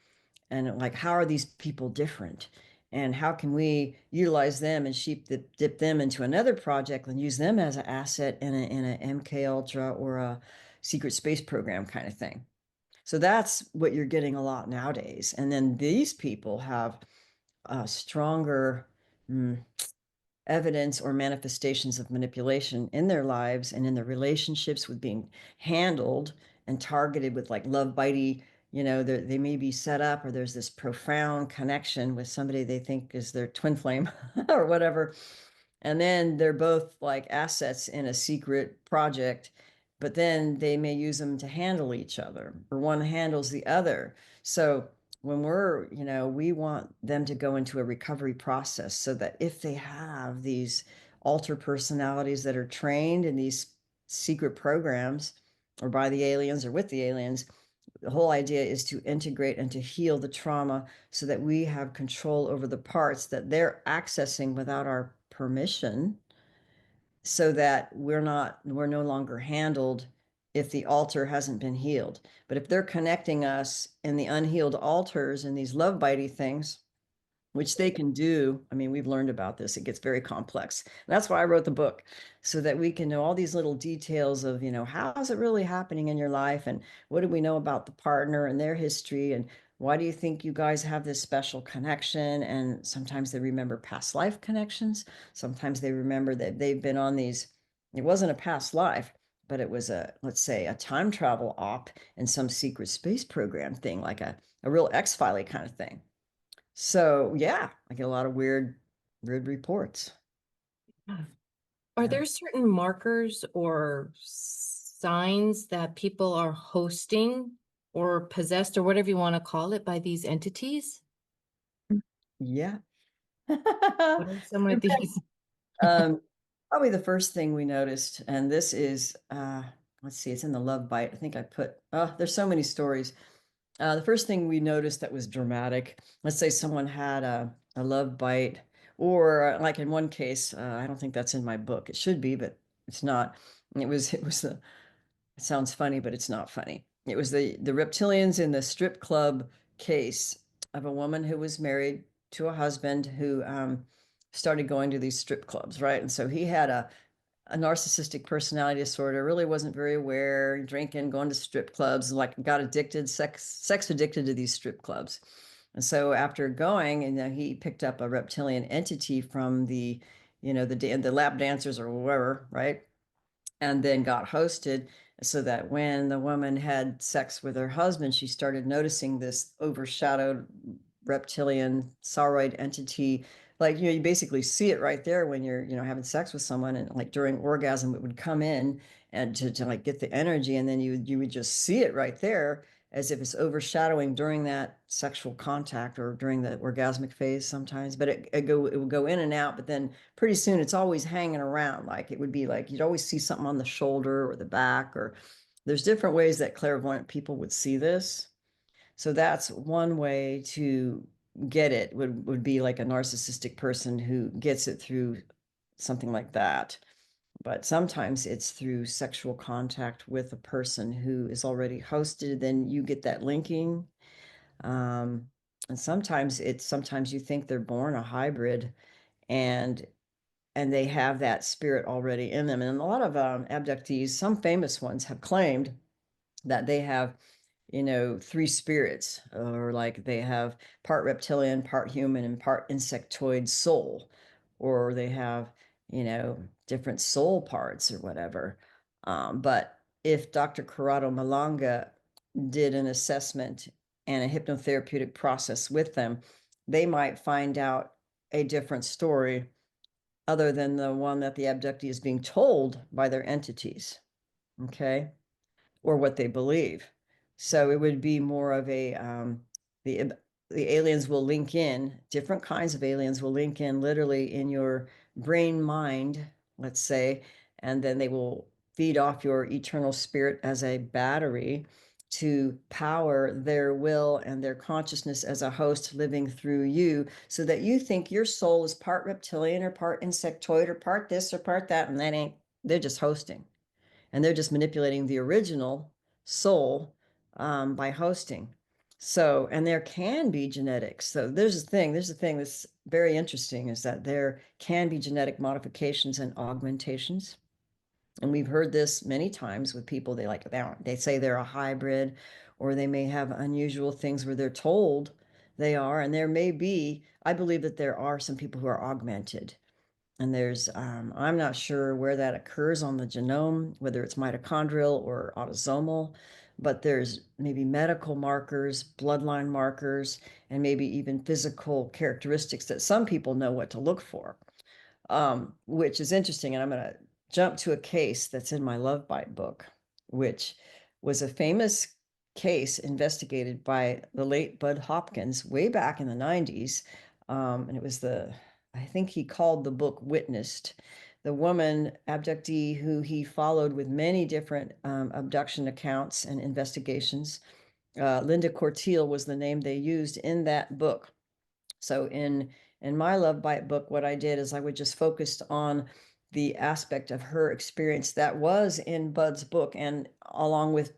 and like, how are these people different? And how can we utilize them and dip them into another project and use them as an asset in a MK Ultra or a secret space program kind of thing? So that's what you're getting a lot nowadays. And then these people have stronger evidence or manifestations of manipulation in their lives and in their relationships, with being handled and targeted with like love bitey, they may be set up, or there's this profound connection with somebody they think is their twin flame or whatever. And then they're both like assets in a secret project, but then they may use them to handle each other, or one handles the other. So when we want them to go into a recovery process, so that if they have these alter personalities that are trained in these secret programs, or by the aliens or with the aliens, the whole idea is to integrate and to heal the trauma, so that we have control over the parts that they're accessing without our permission, so that we're no longer handled if the altar hasn't been healed. But if they're connecting us in the unhealed altars and these love bitey things, which they can do. I mean, we've learned about this. It gets very complex. And that's why I wrote the book, so that we can know all these little details of, how is it really happening in your life? And what do we know about the partner and their history? And why do you think you guys have this special connection? And sometimes they remember past life connections. Sometimes they remember that they've been on these, it wasn't a past life, but it was let's say, a time travel op in some secret space program thing, like a real X-File kind of thing. So yeah, I get a lot of weird reports. Are there certain markers or signs that people are hosting or possessed, or whatever you want to call it, by these entities? Yeah. What are some of these? Probably the first thing we noticed, and this is, let's see, it's in the love bite. I think I put, there's so many stories. The first thing we noticed that was dramatic, let's say someone had a love bite, or like in one case, I don't think that's in my book. It should be, but it's not. It sounds funny, but it's not funny. It was the reptilians in the strip club case of a woman who was married to a husband who started going to these strip clubs, right? And so he had a narcissistic personality disorder, really wasn't very aware, drinking, going to strip clubs, like got addicted, sex addicted to these strip clubs. And so after going, and he picked up a reptilian entity from the, the lap dancers or whoever, right? And then got hosted, so that when the woman had sex with her husband, she started noticing this overshadowed reptilian sauroid entity. Like, you basically see it right there when you're, having sex with someone, and like during orgasm, it would come in and to like get the energy, and then you would just see it right there as if it's overshadowing during that sexual contact or during the orgasmic phase sometimes. But it would go in and out, but then pretty soon it's always hanging around. Like it would be like you'd always see something on the shoulder or the back, or there's different ways that clairvoyant people would see this. So that's one way to get it, would be like a narcissistic person who gets it through something like that. But sometimes it's through sexual contact with a person who is already hosted, then you get that linking. Um, and sometimes you think they're born a hybrid, and they have that spirit already in them. And a lot of abductees, some famous ones, have claimed that they have, three spirits, or like they have part reptilian, part human, and part insectoid soul, or they have, different soul parts or whatever. But if Dr. Corrado Malanga did an assessment and a hypnotherapeutic process with them, they might find out a different story other than the one that the abductee is being told by their entities. Okay, or what they believe. So it would be more of the the aliens will link in, different kinds of aliens will link in literally in your brain mind, let's say, and then they will feed off your eternal spirit as a battery to power their will and their consciousness as a host living through you, so that you think your soul is part reptilian or part insectoid or part this or part that, and that ain't, they're just hosting, and they're just manipulating the original soul by hosting. So, and there can be genetics. So there's a thing that's very interesting, is that there can be genetic modifications and augmentations. And we've heard this many times with people. They say they're a hybrid, or they may have unusual things where they're told they are. And there may be, I believe that there are some people who are augmented, and I'm not sure where that occurs on the genome, whether it's mitochondrial or autosomal, but there's maybe medical markers, bloodline markers, and maybe even physical characteristics that some people know what to look for, which is interesting. And I'm going to jump to a case that's in my Love Bite book, which was a famous case investigated by the late Bud Hopkins way back in the 90s. And it was I think he called the book Witnessed. The woman abductee who he followed with many different abduction accounts and investigations. Linda Corteil was the name they used in that book. So in my Love Bite book, what I did is I would just focus on the aspect of her experience that was in Bud's book, and along with,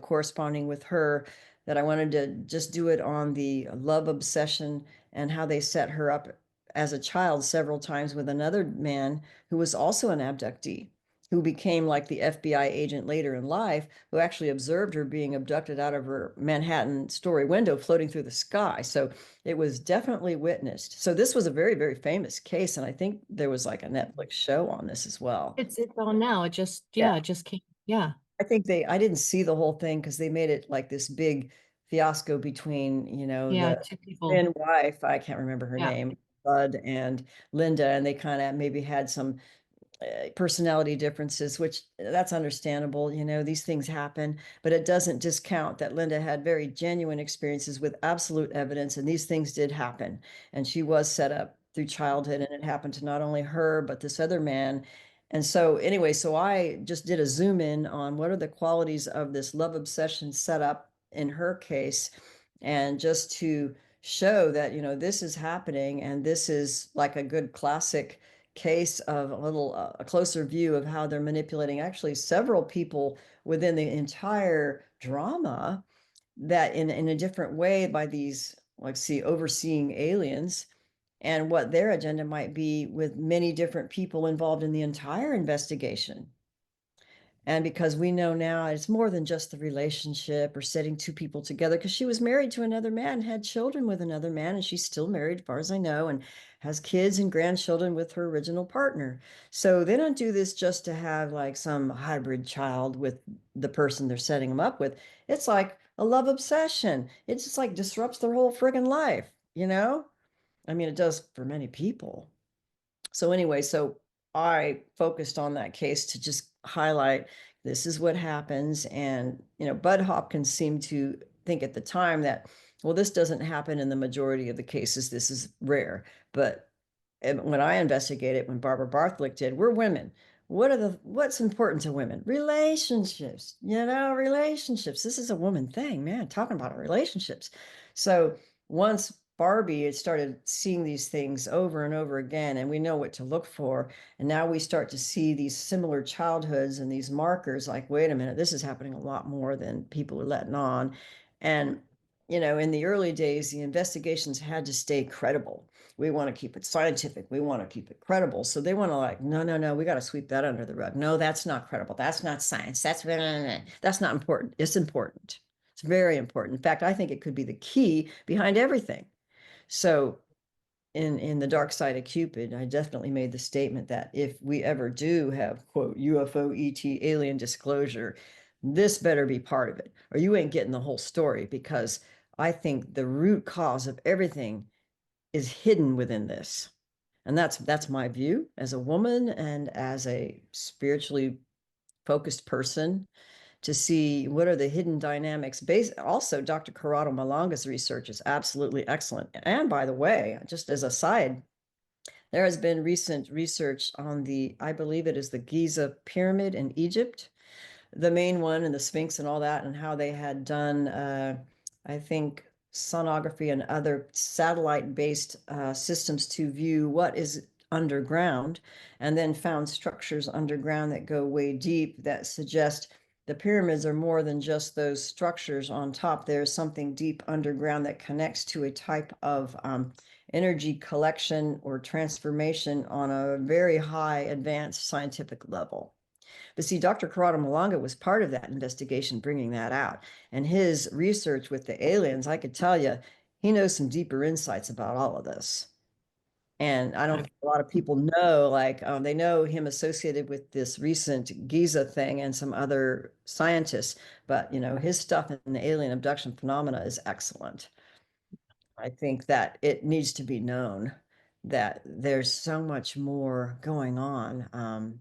corresponding with her, that I wanted to just do it on the love obsession and how they set her up as a child several times with another man who was also an abductee, who became like the FBI agent later in life, who actually observed her being abducted out of her Manhattan story window floating through the sky. So it was definitely witnessed. So this was a very, very famous case, and I think there was like a Netflix show on this as well. It's on now. It Yeah. just came. Yeah. I didn't see the whole thing because they made it like this big fiasco between, Yeah. the Two people. twin wife, I can't remember her Yeah. name, Bud and Linda, and they kind of maybe had some personality differences, which that's understandable. These things happen, but it doesn't discount that Linda had very genuine experiences with absolute evidence, and these things did happen. And she was set up through childhood, and it happened to not only her, but this other man. And so, anyway, so I just did a zoom in on what are the qualities of this love obsession setup in her case, and just to show that, this is happening, and this is like a good classic case of a closer view of how they're manipulating actually several people within the entire drama that in a different way by these, like, see, overseeing aliens, and what their agenda might be with many different people involved in the entire investigation. And because we know now it's more than just the relationship or setting two people together, because she was married to another man, had children with another man, and she's still married, as far as I know, and has kids and grandchildren with her original partner. So they don't do this just to have like some hybrid child with the person they're setting them up with. It's like a love obsession. It just like disrupts their whole friggin' life, you know? I mean, it does for many people. So anyway, so I focused on that case to just highlight this is what happens. And, Bud Hopkins seemed to think at the time that, well, this doesn't happen in the majority of the cases. This is rare. But when I investigated, when Barbara Barthlick did, we're women. What's important to women? Relationships, relationships. This is a woman thing, man, talking about relationships. So once Barbie had started seeing these things over and over again, and we know what to look for, and now we start to see these similar childhoods and these markers like, wait a minute, this is happening a lot more than people are letting on. And, in the early days, the investigations had to stay credible. We want to keep it scientific. We want to keep it credible. So they want to like, no, no, no, we got to sweep that under the rug. No, that's not credible. That's not science. That's not important. It's important. It's very important. In fact, I think it could be the key behind everything. So in The Dark Side of Cupid, I definitely made the statement that if we ever do have, quote, UFO, ET, alien disclosure, this better be part of it, or you ain't getting the whole story, because I think the root cause of everything is hidden within this. And that's my view as a woman and as a spiritually focused person, to see what are the hidden dynamics. Also, Dr. Corrado Malanga's research is absolutely excellent. And by the way, just as a side, there has been recent research on I believe it is the Giza pyramid in Egypt, the main one, and the Sphinx and all that, and how they had done, I think, sonography and other satellite-based systems to view what is underground, and then found structures underground that go way deep that suggest the pyramids are more than just those structures on top. There's something deep underground that connects to a type of energy collection or transformation on a very high advanced scientific level. But see, Dr. Corrado Malanga was part of that investigation, bringing that out. And his research with the aliens, I could tell you, he knows some deeper insights about all of this. And I don't think a lot of people know, like, they know him associated with this recent Giza thing and some other scientists, but, his stuff in the alien abduction phenomena is excellent. I think that it needs to be known that there's so much more going on.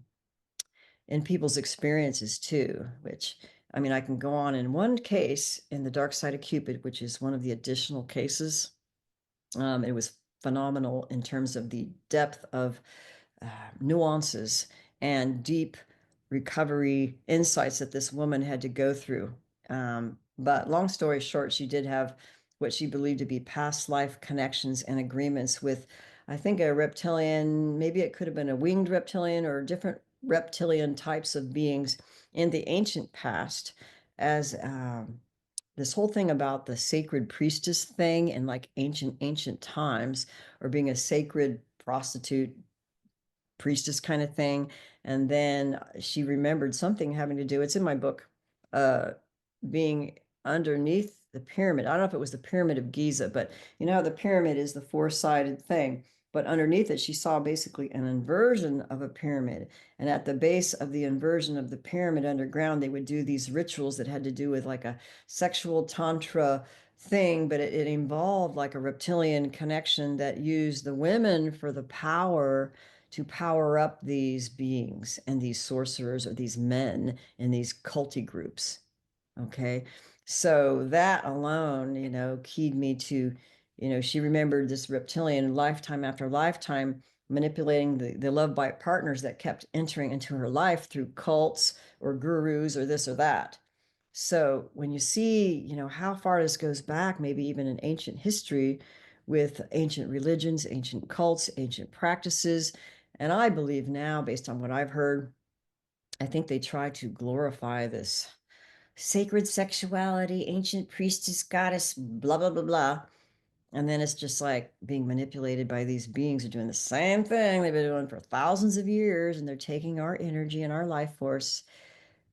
In people's experiences too, which, I mean, I can go on in one case in The Dark Side of Cupid, which is one of the additional cases. It was phenomenal in terms of the depth of nuances and deep recovery insights that this woman had to go through. But long story short, she did have what she believed to be past life connections and agreements with, I think, a reptilian. Maybe it could have been a winged reptilian or different reptilian types of beings in the ancient past, as this whole thing about the sacred priestess thing in like ancient times, or being a sacred prostitute priestess kind of thing. And then she remembered something having to do, it's in my book, being underneath the pyramid. I don't know if it was the Pyramid of Giza, but the pyramid is the four-sided thing. But underneath it, she saw basically an inversion of a pyramid. And at the base of the inversion of the pyramid underground, they would do these rituals that had to do with like a sexual tantra thing, but it involved like a reptilian connection that used the women for the power to power up these beings and these sorcerers or these men in these culty groups. Okay. So that alone, keyed me to, she remembered this reptilian lifetime after lifetime manipulating the love bite partners that kept entering into her life through cults or gurus or this or that. So when you see, how far this goes back, maybe even in ancient history with ancient religions, ancient cults, ancient practices, and I believe now, based on what I've heard, I think they try to glorify this sacred sexuality, ancient priestess, goddess, blah, blah, blah, blah. And then it's just like being manipulated by these beings who are doing the same thing they've been doing for thousands of years. And they're taking our energy and our life force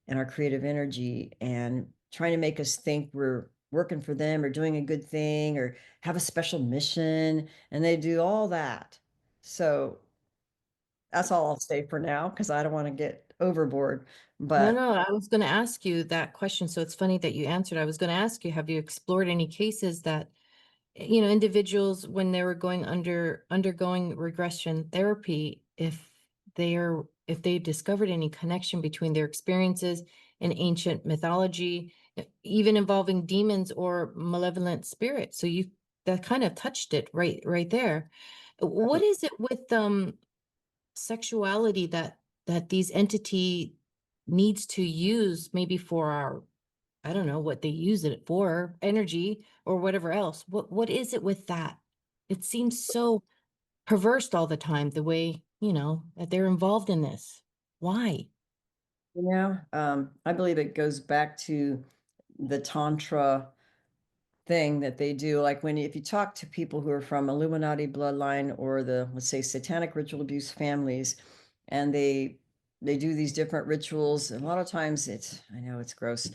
and our creative energy and trying to make us think we're working for them or doing a good thing or have a special mission. And they do all that. So that's all I'll say for now because I don't want to get overboard. No, But no, I was going to ask you that question. So it's funny that you answered. I was going to ask you, have you explored any cases that, individuals when they were undergoing regression therapy, if they discovered any connection between their experiences in ancient mythology, even involving demons or malevolent spirits. So you that kind of touched it right there. What is it with sexuality that these entity needs to use maybe for our, I don't know what they use it for, energy or whatever else. What is it with that? It seems so perverse all the time, the way, that they're involved in this. Why? I believe it goes back to the Tantra thing that they do. Like if you talk to people who are from Illuminati bloodline or the, let's say, satanic ritual abuse families, and they do these different rituals. And a lot of times I know it's gross.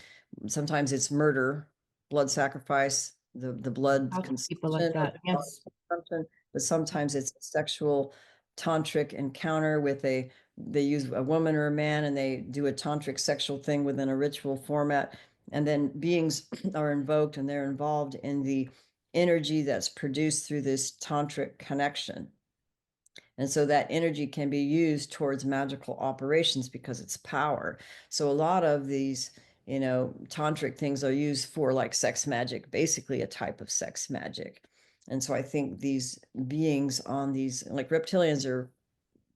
Sometimes it's murder, blood sacrifice, the blood Lots of people like consumption or that. the body Yes. consumption, but sometimes it's a sexual tantric encounter with they use a woman or a man and they do a tantric sexual thing within a ritual format. And then beings are invoked and they're involved in the energy that's produced through this tantric connection. And so that energy can be used towards magical operations because it's power. So a lot of these, tantric things are used for like sex magic, basically a type of sex magic. And so I think these beings on these, like reptilians, are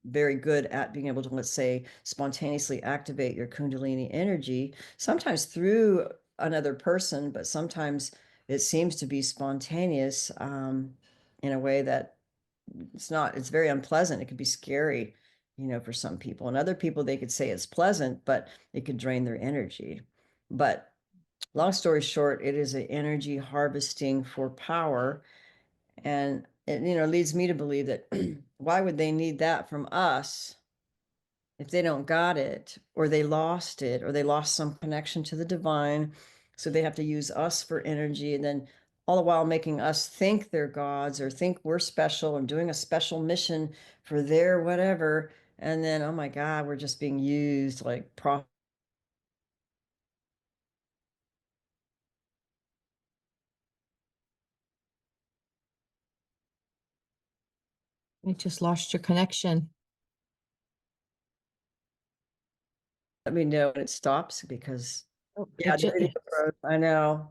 very good at being able to, let's say, spontaneously activate your Kundalini energy, sometimes through another person, but sometimes it seems to be spontaneous in a way that it's very unpleasant. It could be scary, for some people. And other people, they could say it's pleasant, but it could drain their energy. But long story short, it is an energy harvesting for power. And it, leads me to believe that why would they need that from us if they don't got it or they lost it or they lost some connection to the divine? So they have to use us for energy and then all the while making us think they're gods or think we're special and doing a special mission for their whatever. And then, oh my God, we're just being used like I just lost your connection. let me know when it stops because Oh, yeah, the video froze. I know.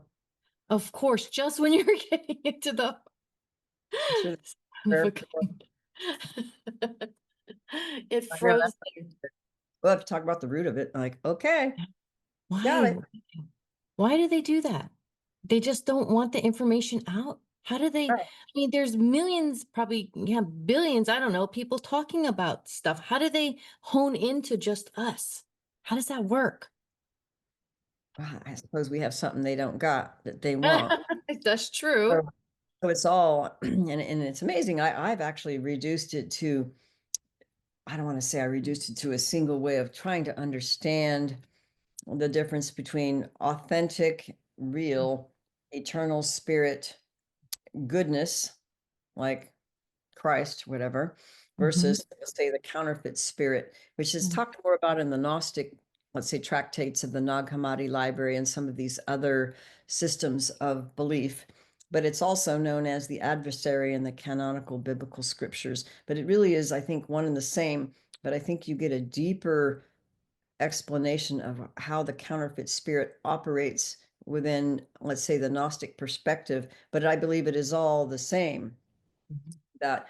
of course, just when you're getting into the I'm sure son of a they're gun. It I know froze that. there. We'll have to talk about the root of it. Like, okay, got Why? it. Why do they do that? They just don't want the information out. How do they? I mean, there's millions, probably, yeah, billions, I don't know, people talking about stuff. How do they hone into just us? How does that work? I suppose we have something they don't got that they want. That's true. So, so it's all, and it's amazing. I've actually reduced it to, I don't want to say I reduced it to a single way of trying to understand the difference between authentic, real, eternal spirit goodness, like Christ, whatever, Mhm. versus, let's say, the counterfeit spirit, which is talked more about in the Gnostic, let's say, tractates of the Nag Hammadi library and some of these other systems of belief. But it's also known as the adversary in the canonical biblical scriptures. But it really is, I think, one and the same. But I think you get a deeper explanation of how the counterfeit spirit operates within, let's say, the Gnostic perspective. But I believe it is all the same. Mhm. That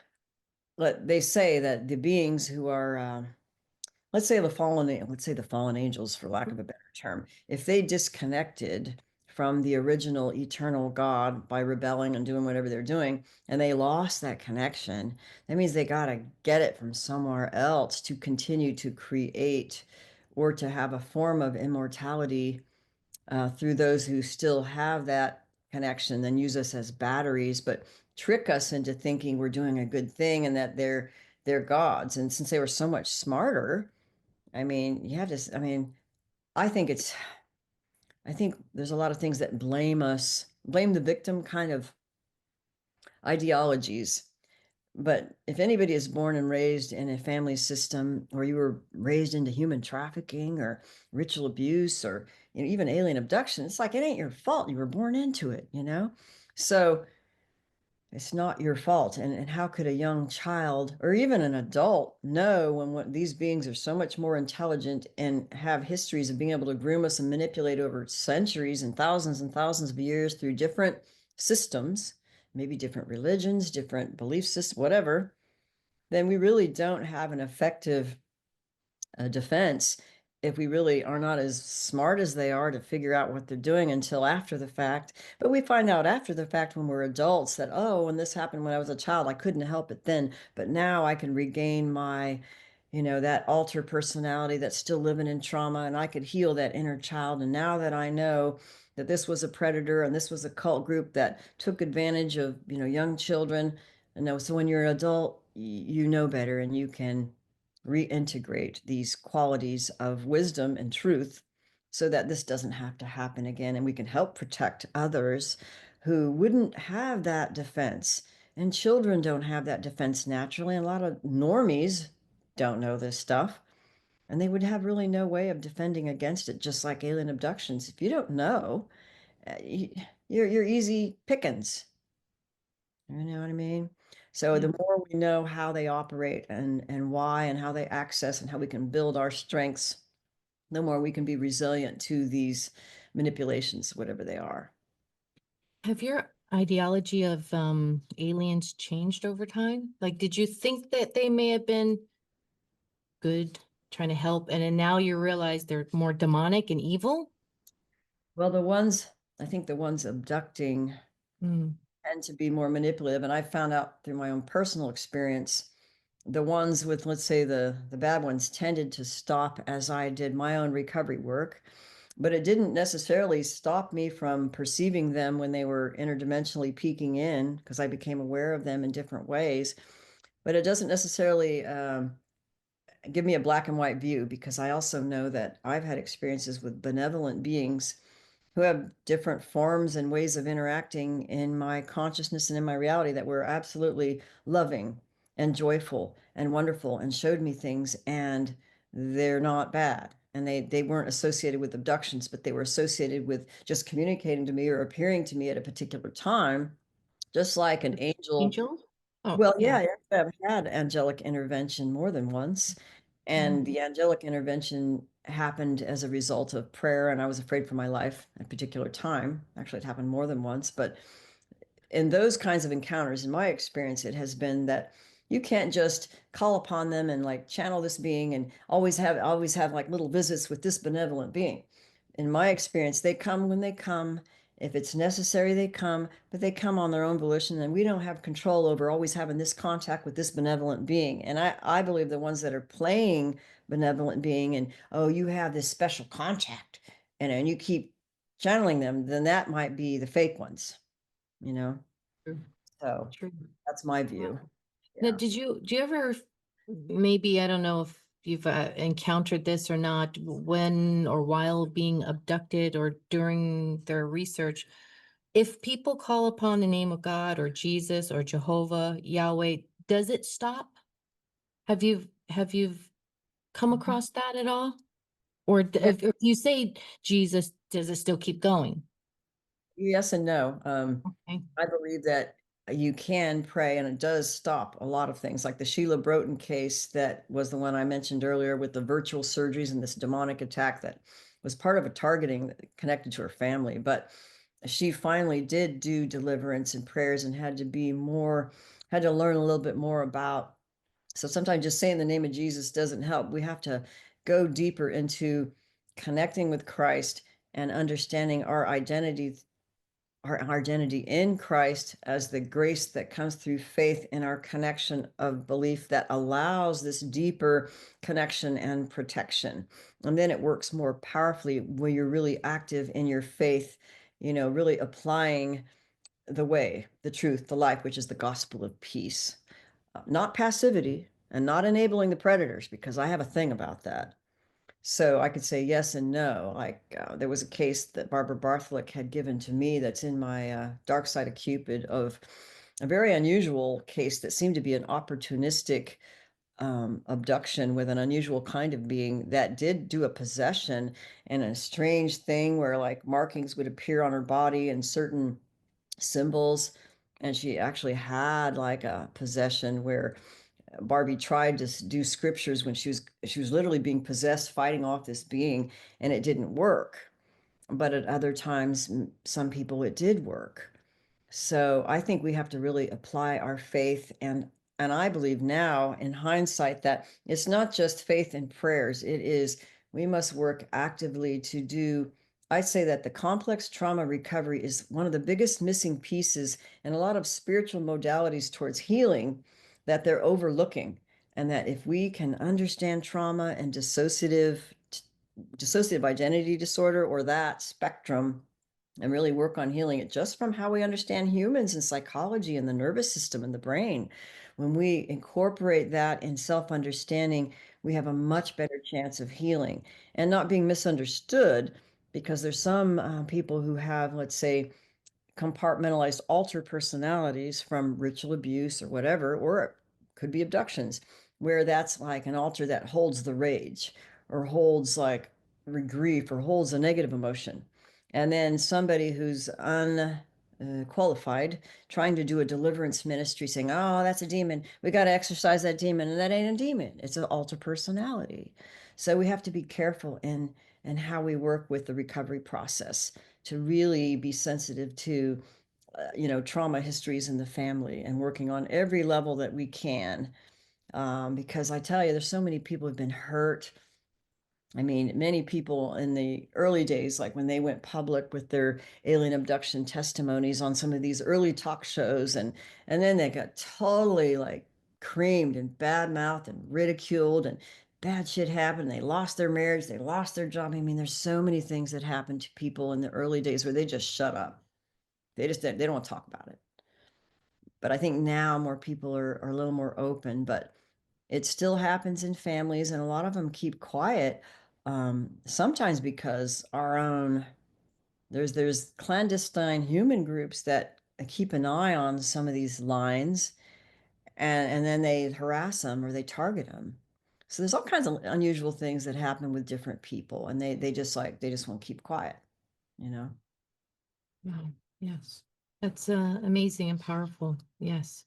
they say that the beings who are let's say the fallen angels, for lack of a better term, if they disconnected from the original eternal God by rebelling and doing whatever they're doing, and they lost that connection, that means they got to get it from somewhere else to continue to create or to have a form of immortality through those who still have that connection, then use us as batteries, but trick us into thinking we're doing a good thing and that they're gods. And since they were so much smarter, I mean, you have to, I mean, I think it's, I think there's a lot of things that blame the victim kind of ideologies. But if anybody is born and raised in a family system, or you were raised into human trafficking or ritual abuse, or even alien abduction, it's like it ain't your fault. You were born into it, you know? So it's not your fault. And how could a young child or even an adult know when what these beings are so much more intelligent and have histories of being able to groom us and manipulate over centuries and thousands of years through different systems, maybe different religions, different belief systems, whatever, then we really don't have an effective defense if we really are not as smart as they are to figure out what they're doing until after the fact. But we find out after the fact when we're adults that, oh, when this happened when I was a child, I couldn't help it then, but now I can regain my, that alter personality that's still living in trauma, and I could heal that inner child. And now that I know that this was a predator and this was a cult group that took advantage of, young children, and so when you're an adult, you know better and you can reintegrate these qualities of wisdom and truth so that this doesn't have to happen again. And we can help protect others who wouldn't have that defense. And children don't have that defense naturally. And a lot of normies don't know this stuff. And they would have really no way of defending against it, just like alien abductions. If you don't know, you're easy pickings. You know what I mean? So Yeah. the more we know how they operate and why and how they access and how we can build our strengths, the more we can be resilient to these manipulations, whatever they are. Have your ideology of aliens changed over time? Like, did you think that they may have been good, trying to help, and then now you realize they're more demonic and evil? Well, I think the ones abducting Mm. tend to be more manipulative. And I found out through my own personal experience, the ones with, let's say, the bad ones tended to stop as I did my own recovery work. But it didn't necessarily stop me from perceiving them when they were interdimensionally peeking in, because I became aware of them in different ways. But it doesn't necessarily give me a black and white view, because I also know that I've had experiences with benevolent beings who have different forms and ways of interacting in my consciousness and in my reality that were absolutely loving and joyful and wonderful and showed me things, and they're not bad. And they weren't associated with abductions, but they were associated with just communicating to me or appearing to me at a particular time, just like an angel. Angel? Oh, Well, yeah. yeah, I've had angelic intervention more than once. Mm. And the angelic intervention happened as a result of prayer, and I was afraid for my life at a particular time. Actually, it happened more than once, but in those kinds of encounters, in my experience, it has been that you can't just call upon them and like channel this being and always have like little visits with this benevolent being. In my experience, they come when they come. If it's necessary, they come, but they come on their own volition, and we don't have control over always having this contact with this benevolent being. And I believe the ones that are playing benevolent being and, oh, you have this special contact, and you keep channeling them, then that might be the fake ones, you know? True. So True. that's my Wow. view. Now, Yeah. do you ever, maybe, I don't know if you've encountered this or not, when or while being abducted or during their research, if people call upon the name of God or Jesus or Jehovah, Yahweh, does it stop? Have you come across that at all? Or Yeah. if you say Jesus, does it still keep going? Yes and no. Okay. I believe that you can pray and it does stop a lot of things, like the Sheila Broughton case that was the one I mentioned earlier with the virtual surgeries and this demonic attack that was part of a targeting that connected to her family. But she finally did do deliverance and prayers and had to learn a little bit more about. So sometimes just saying the name of Jesus doesn't help. We have to go deeper into connecting with Christ and understanding our identity our identity in Christ as the grace that comes through faith in our connection of belief that allows this deeper connection and protection. And then it works more powerfully when you're really active in your faith, really applying the way, the truth, the life, which is the gospel of peace. Not passivity and not enabling the predators, because I have a thing about that. So I could say yes and no. Like there was a case that Barbara Bartholick had given to me that's in my Dark Side of Cupid, of a very unusual case that seemed to be an opportunistic abduction with an unusual kind of being that did do a possession, and a strange thing where like markings would appear on her body and certain symbols. And she actually had like a possession where Barbie tried to do scriptures when she was literally being possessed, fighting off this being, and it didn't work. But at other times, some people it did work. So I think we have to really apply our faith, and I believe now in hindsight that it's not just faith and prayers. It is, we must work actively to do. I say that the complex trauma recovery is one of the biggest missing pieces in a lot of spiritual modalities towards healing that they're overlooking. And that if we can understand trauma and dissociative identity disorder, or that spectrum, and really work on healing it just from how we understand humans and psychology and the nervous system and the brain. When we incorporate that in self-understanding, we have a much better chance of healing and not being misunderstood, because there's some people who have, let's say, compartmentalized alter personalities from ritual abuse or whatever, or it could be abductions, where that's like an alter that holds the rage or holds like grief or holds a negative emotion. And then somebody who's unqualified trying to do a deliverance ministry saying, oh, that's a demon. We got to exorcise that demon. And that ain't a demon. It's an alter personality. So we have to be careful in how we work with the recovery process, to really be sensitive to trauma histories in the family, and working on every level that we can, because I tell you, there's so many people who've been hurt. I mean, many people in the early days, like when they went public with their alien abduction testimonies on some of these early talk shows, and then they got totally like creamed and bad-mouthed and ridiculed, and bad shit happened. They lost their marriage, they lost their job. I mean, there's so many things that happened to people in the early days where they just shut up. They don't want to talk about it. But I think now more people are a little more open, but it still happens in families, and a lot of them keep quiet. Sometimes because our own, there's clandestine human groups that keep an eye on some of these lines, and then they harass them or they target them. So there's all kinds of unusual things that happen with different people, and they just won't keep quiet, you know. Wow. Yes. That's amazing and powerful. Yes.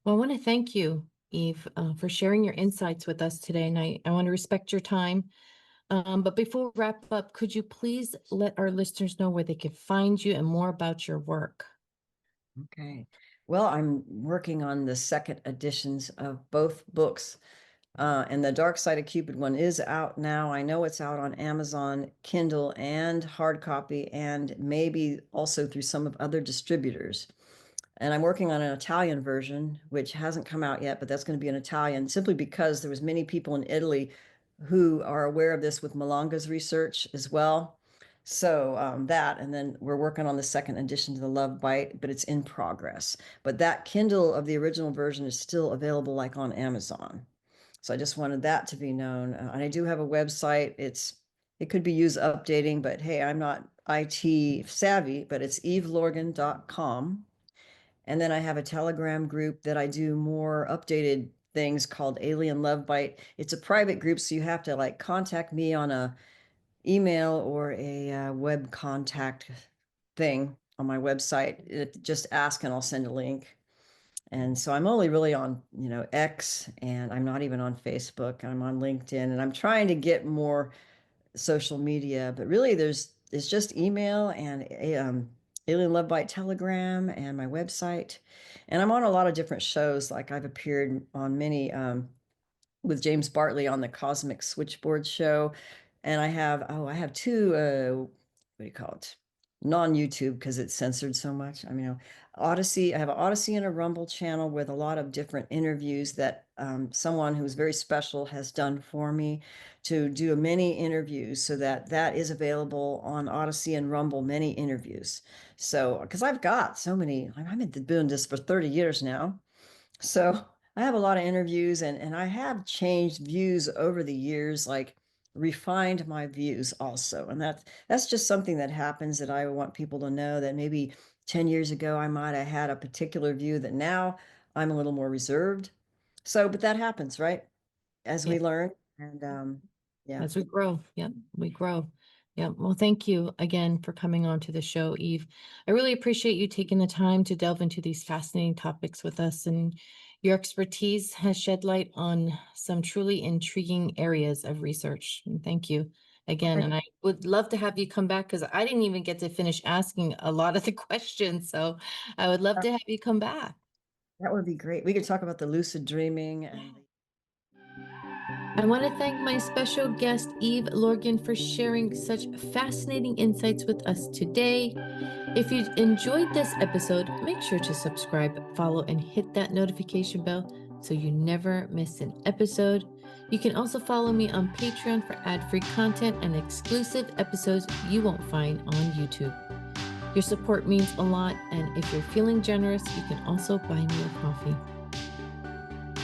Well, I want to thank you, Eve, for sharing your insights with us today. And I want to respect your time. But before we wrap up, could you please let our listeners know where they can find you and more about your work? Okay. Well, I'm working on the second editions of both books. And the Dark Side of Cupid one is out now. I know it's out on Amazon, Kindle, and hard copy, and maybe also through some of other distributors. And I'm working on an Italian version, which hasn't come out yet, but that's going to be in Italian, simply because there was many people in Italy who are aware of this with Malonga's research as well. So that, and then we're working on the second edition to the Love Bite, but it's in progress. But that Kindle of the original version is still available, like on Amazon. So I just wanted that to be known. And I do have a website. It could be used updating, but hey, I'm not IT savvy, but it's evelorgen.com. And then I have a Telegram group that I do more updated things called Alien Love Bite. It's a private group, so you have to like contact me on a email or a web contact thing on my website. Just ask and I'll send a link. And so I'm only really on, X, and I'm not even on Facebook. I'm on LinkedIn, and I'm trying to get more social media, but really it's just email and Alien Love Bite Telegram and my website. And I'm on a lot of different shows. Like I've appeared on many with James Bartley on the Cosmic Switchboard show. And I have two what do you call it? non-YouTube because it's censored so much. I mean, Odyssey, I have an Odyssey and a Rumble channel with a lot of different interviews that someone who's very special has done for me to do many interviews, so that is available on Odyssey and Rumble, many interviews. So, because I've got so many, I've been doing this for 30 years now. So I have a lot of interviews, and I have changed views over the years, like refined my views also. And that's just something that happens that I want people to know, that maybe 10 years ago I might have had a particular view that now I'm a little more reserved. So, but that happens, right? As Yeah. we learn. And yeah. As we grow. Yeah, we grow. Yeah. Well, thank you again for coming on to the show, Eve. I really appreciate you taking the time to delve into these fascinating topics with us, and your expertise has shed light on some truly intriguing areas of research. And thank you again. And I would love to have you come back, because I didn't even get to finish asking a lot of the questions. So I would love to have you come back. That would be great. We could talk about the lucid dreaming and I want to thank my special guest, Eve Lorgen, for sharing such fascinating insights with us today. If you enjoyed this episode, make sure to subscribe, follow, and hit that notification bell so you never miss an episode. You can also follow me on Patreon for ad-free content and exclusive episodes you won't find on YouTube. Your support means a lot, and if you're feeling generous, you can also buy me a coffee.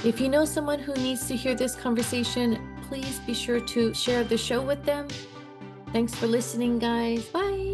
If you know someone who needs to hear this conversation, please be sure to share the show with them. Thanks for listening, guys. Bye.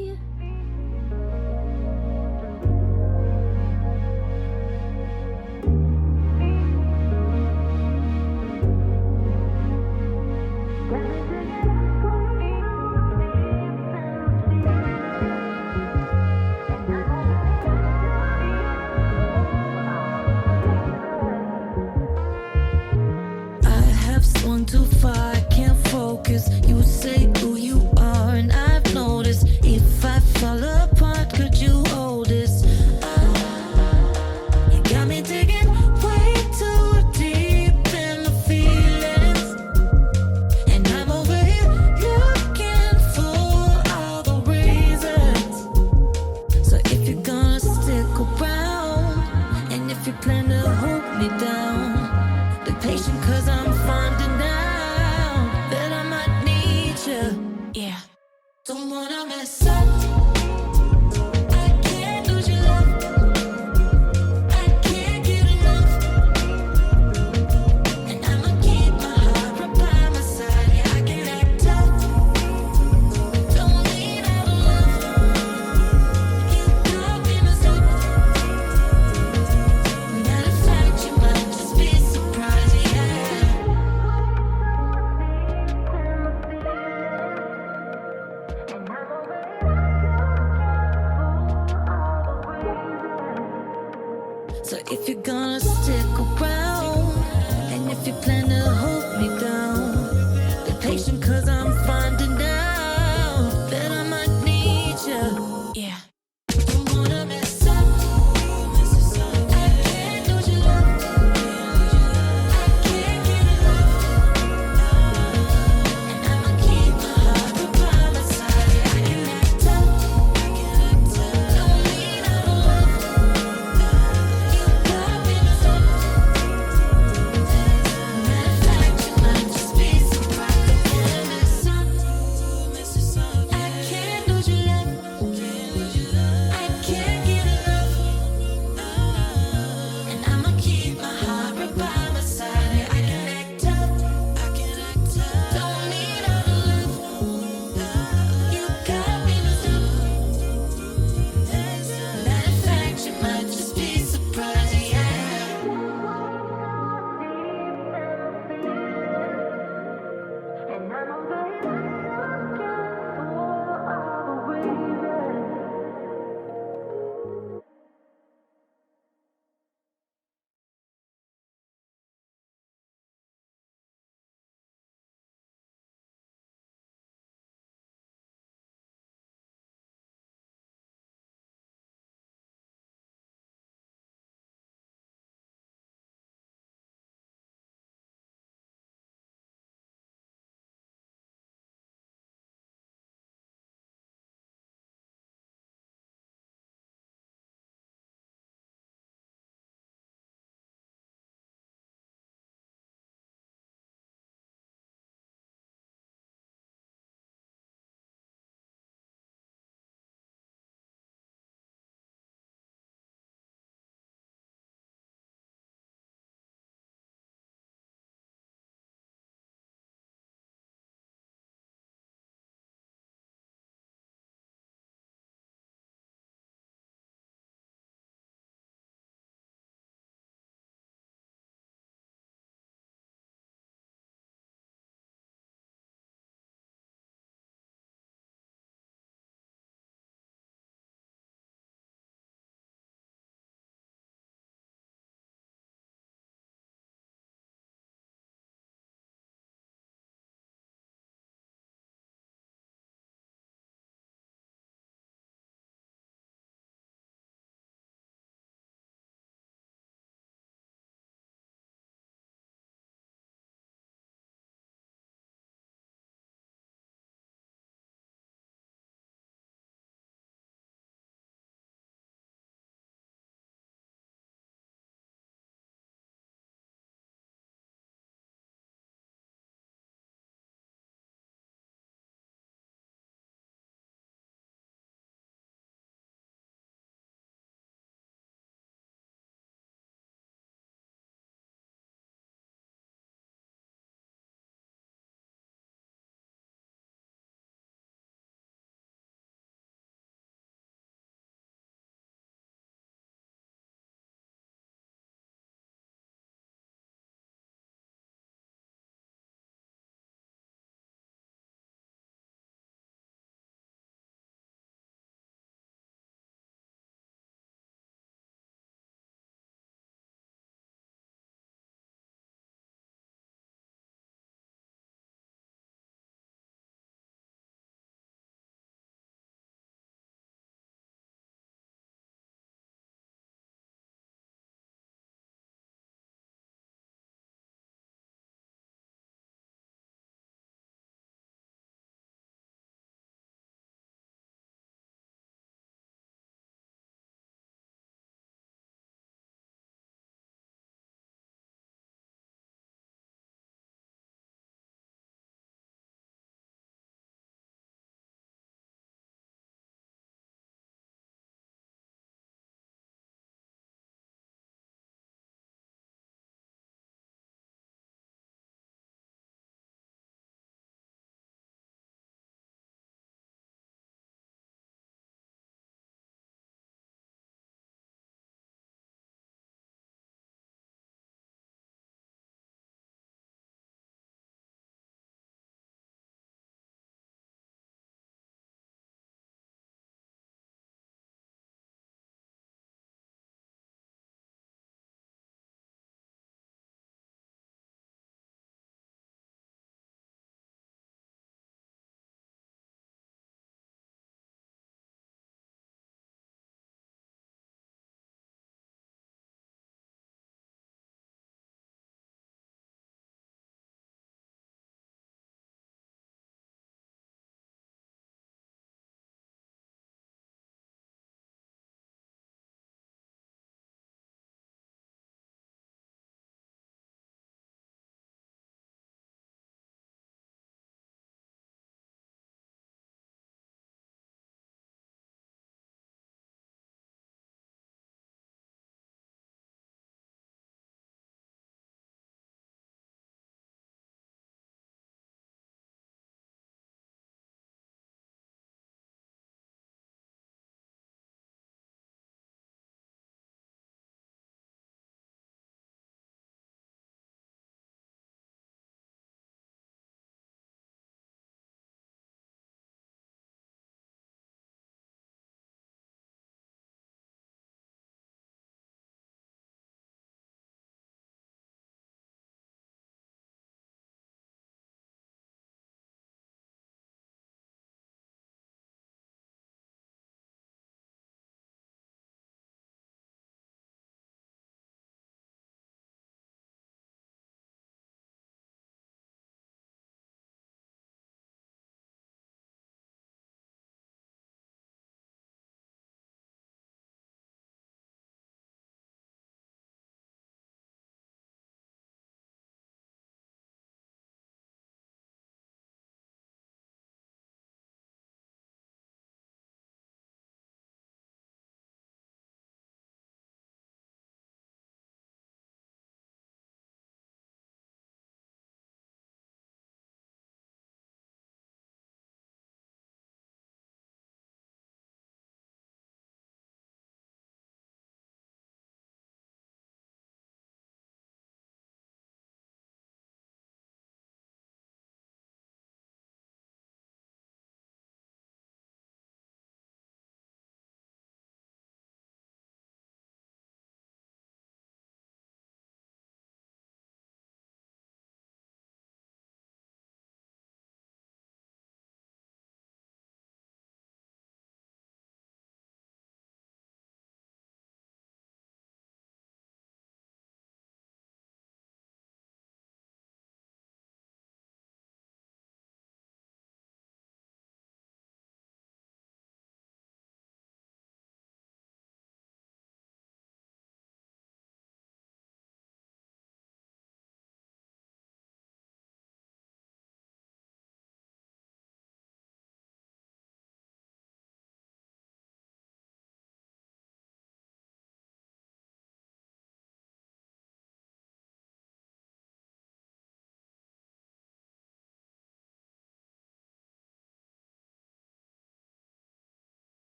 Too far, I can't focus. You say who you are, and I've noticed. If I fall apart, could you hold this? You got me digging way too deep in my feelings, and I'm over here looking for all the reasons. So if you're gonna stick around, and if you plan to hold me down, be patient, 'cause I'm finding out that I might need you. Yeah, don't wanna mess up. I can't lose your love. I can't get enough. And I'ma keep my heart right by my side. Yeah, I can act tough. Don't need all the love. You got me messed up. Matter of fact, you might just be surprised. Yeah. So if you're gonna stick around, and if you plan to hold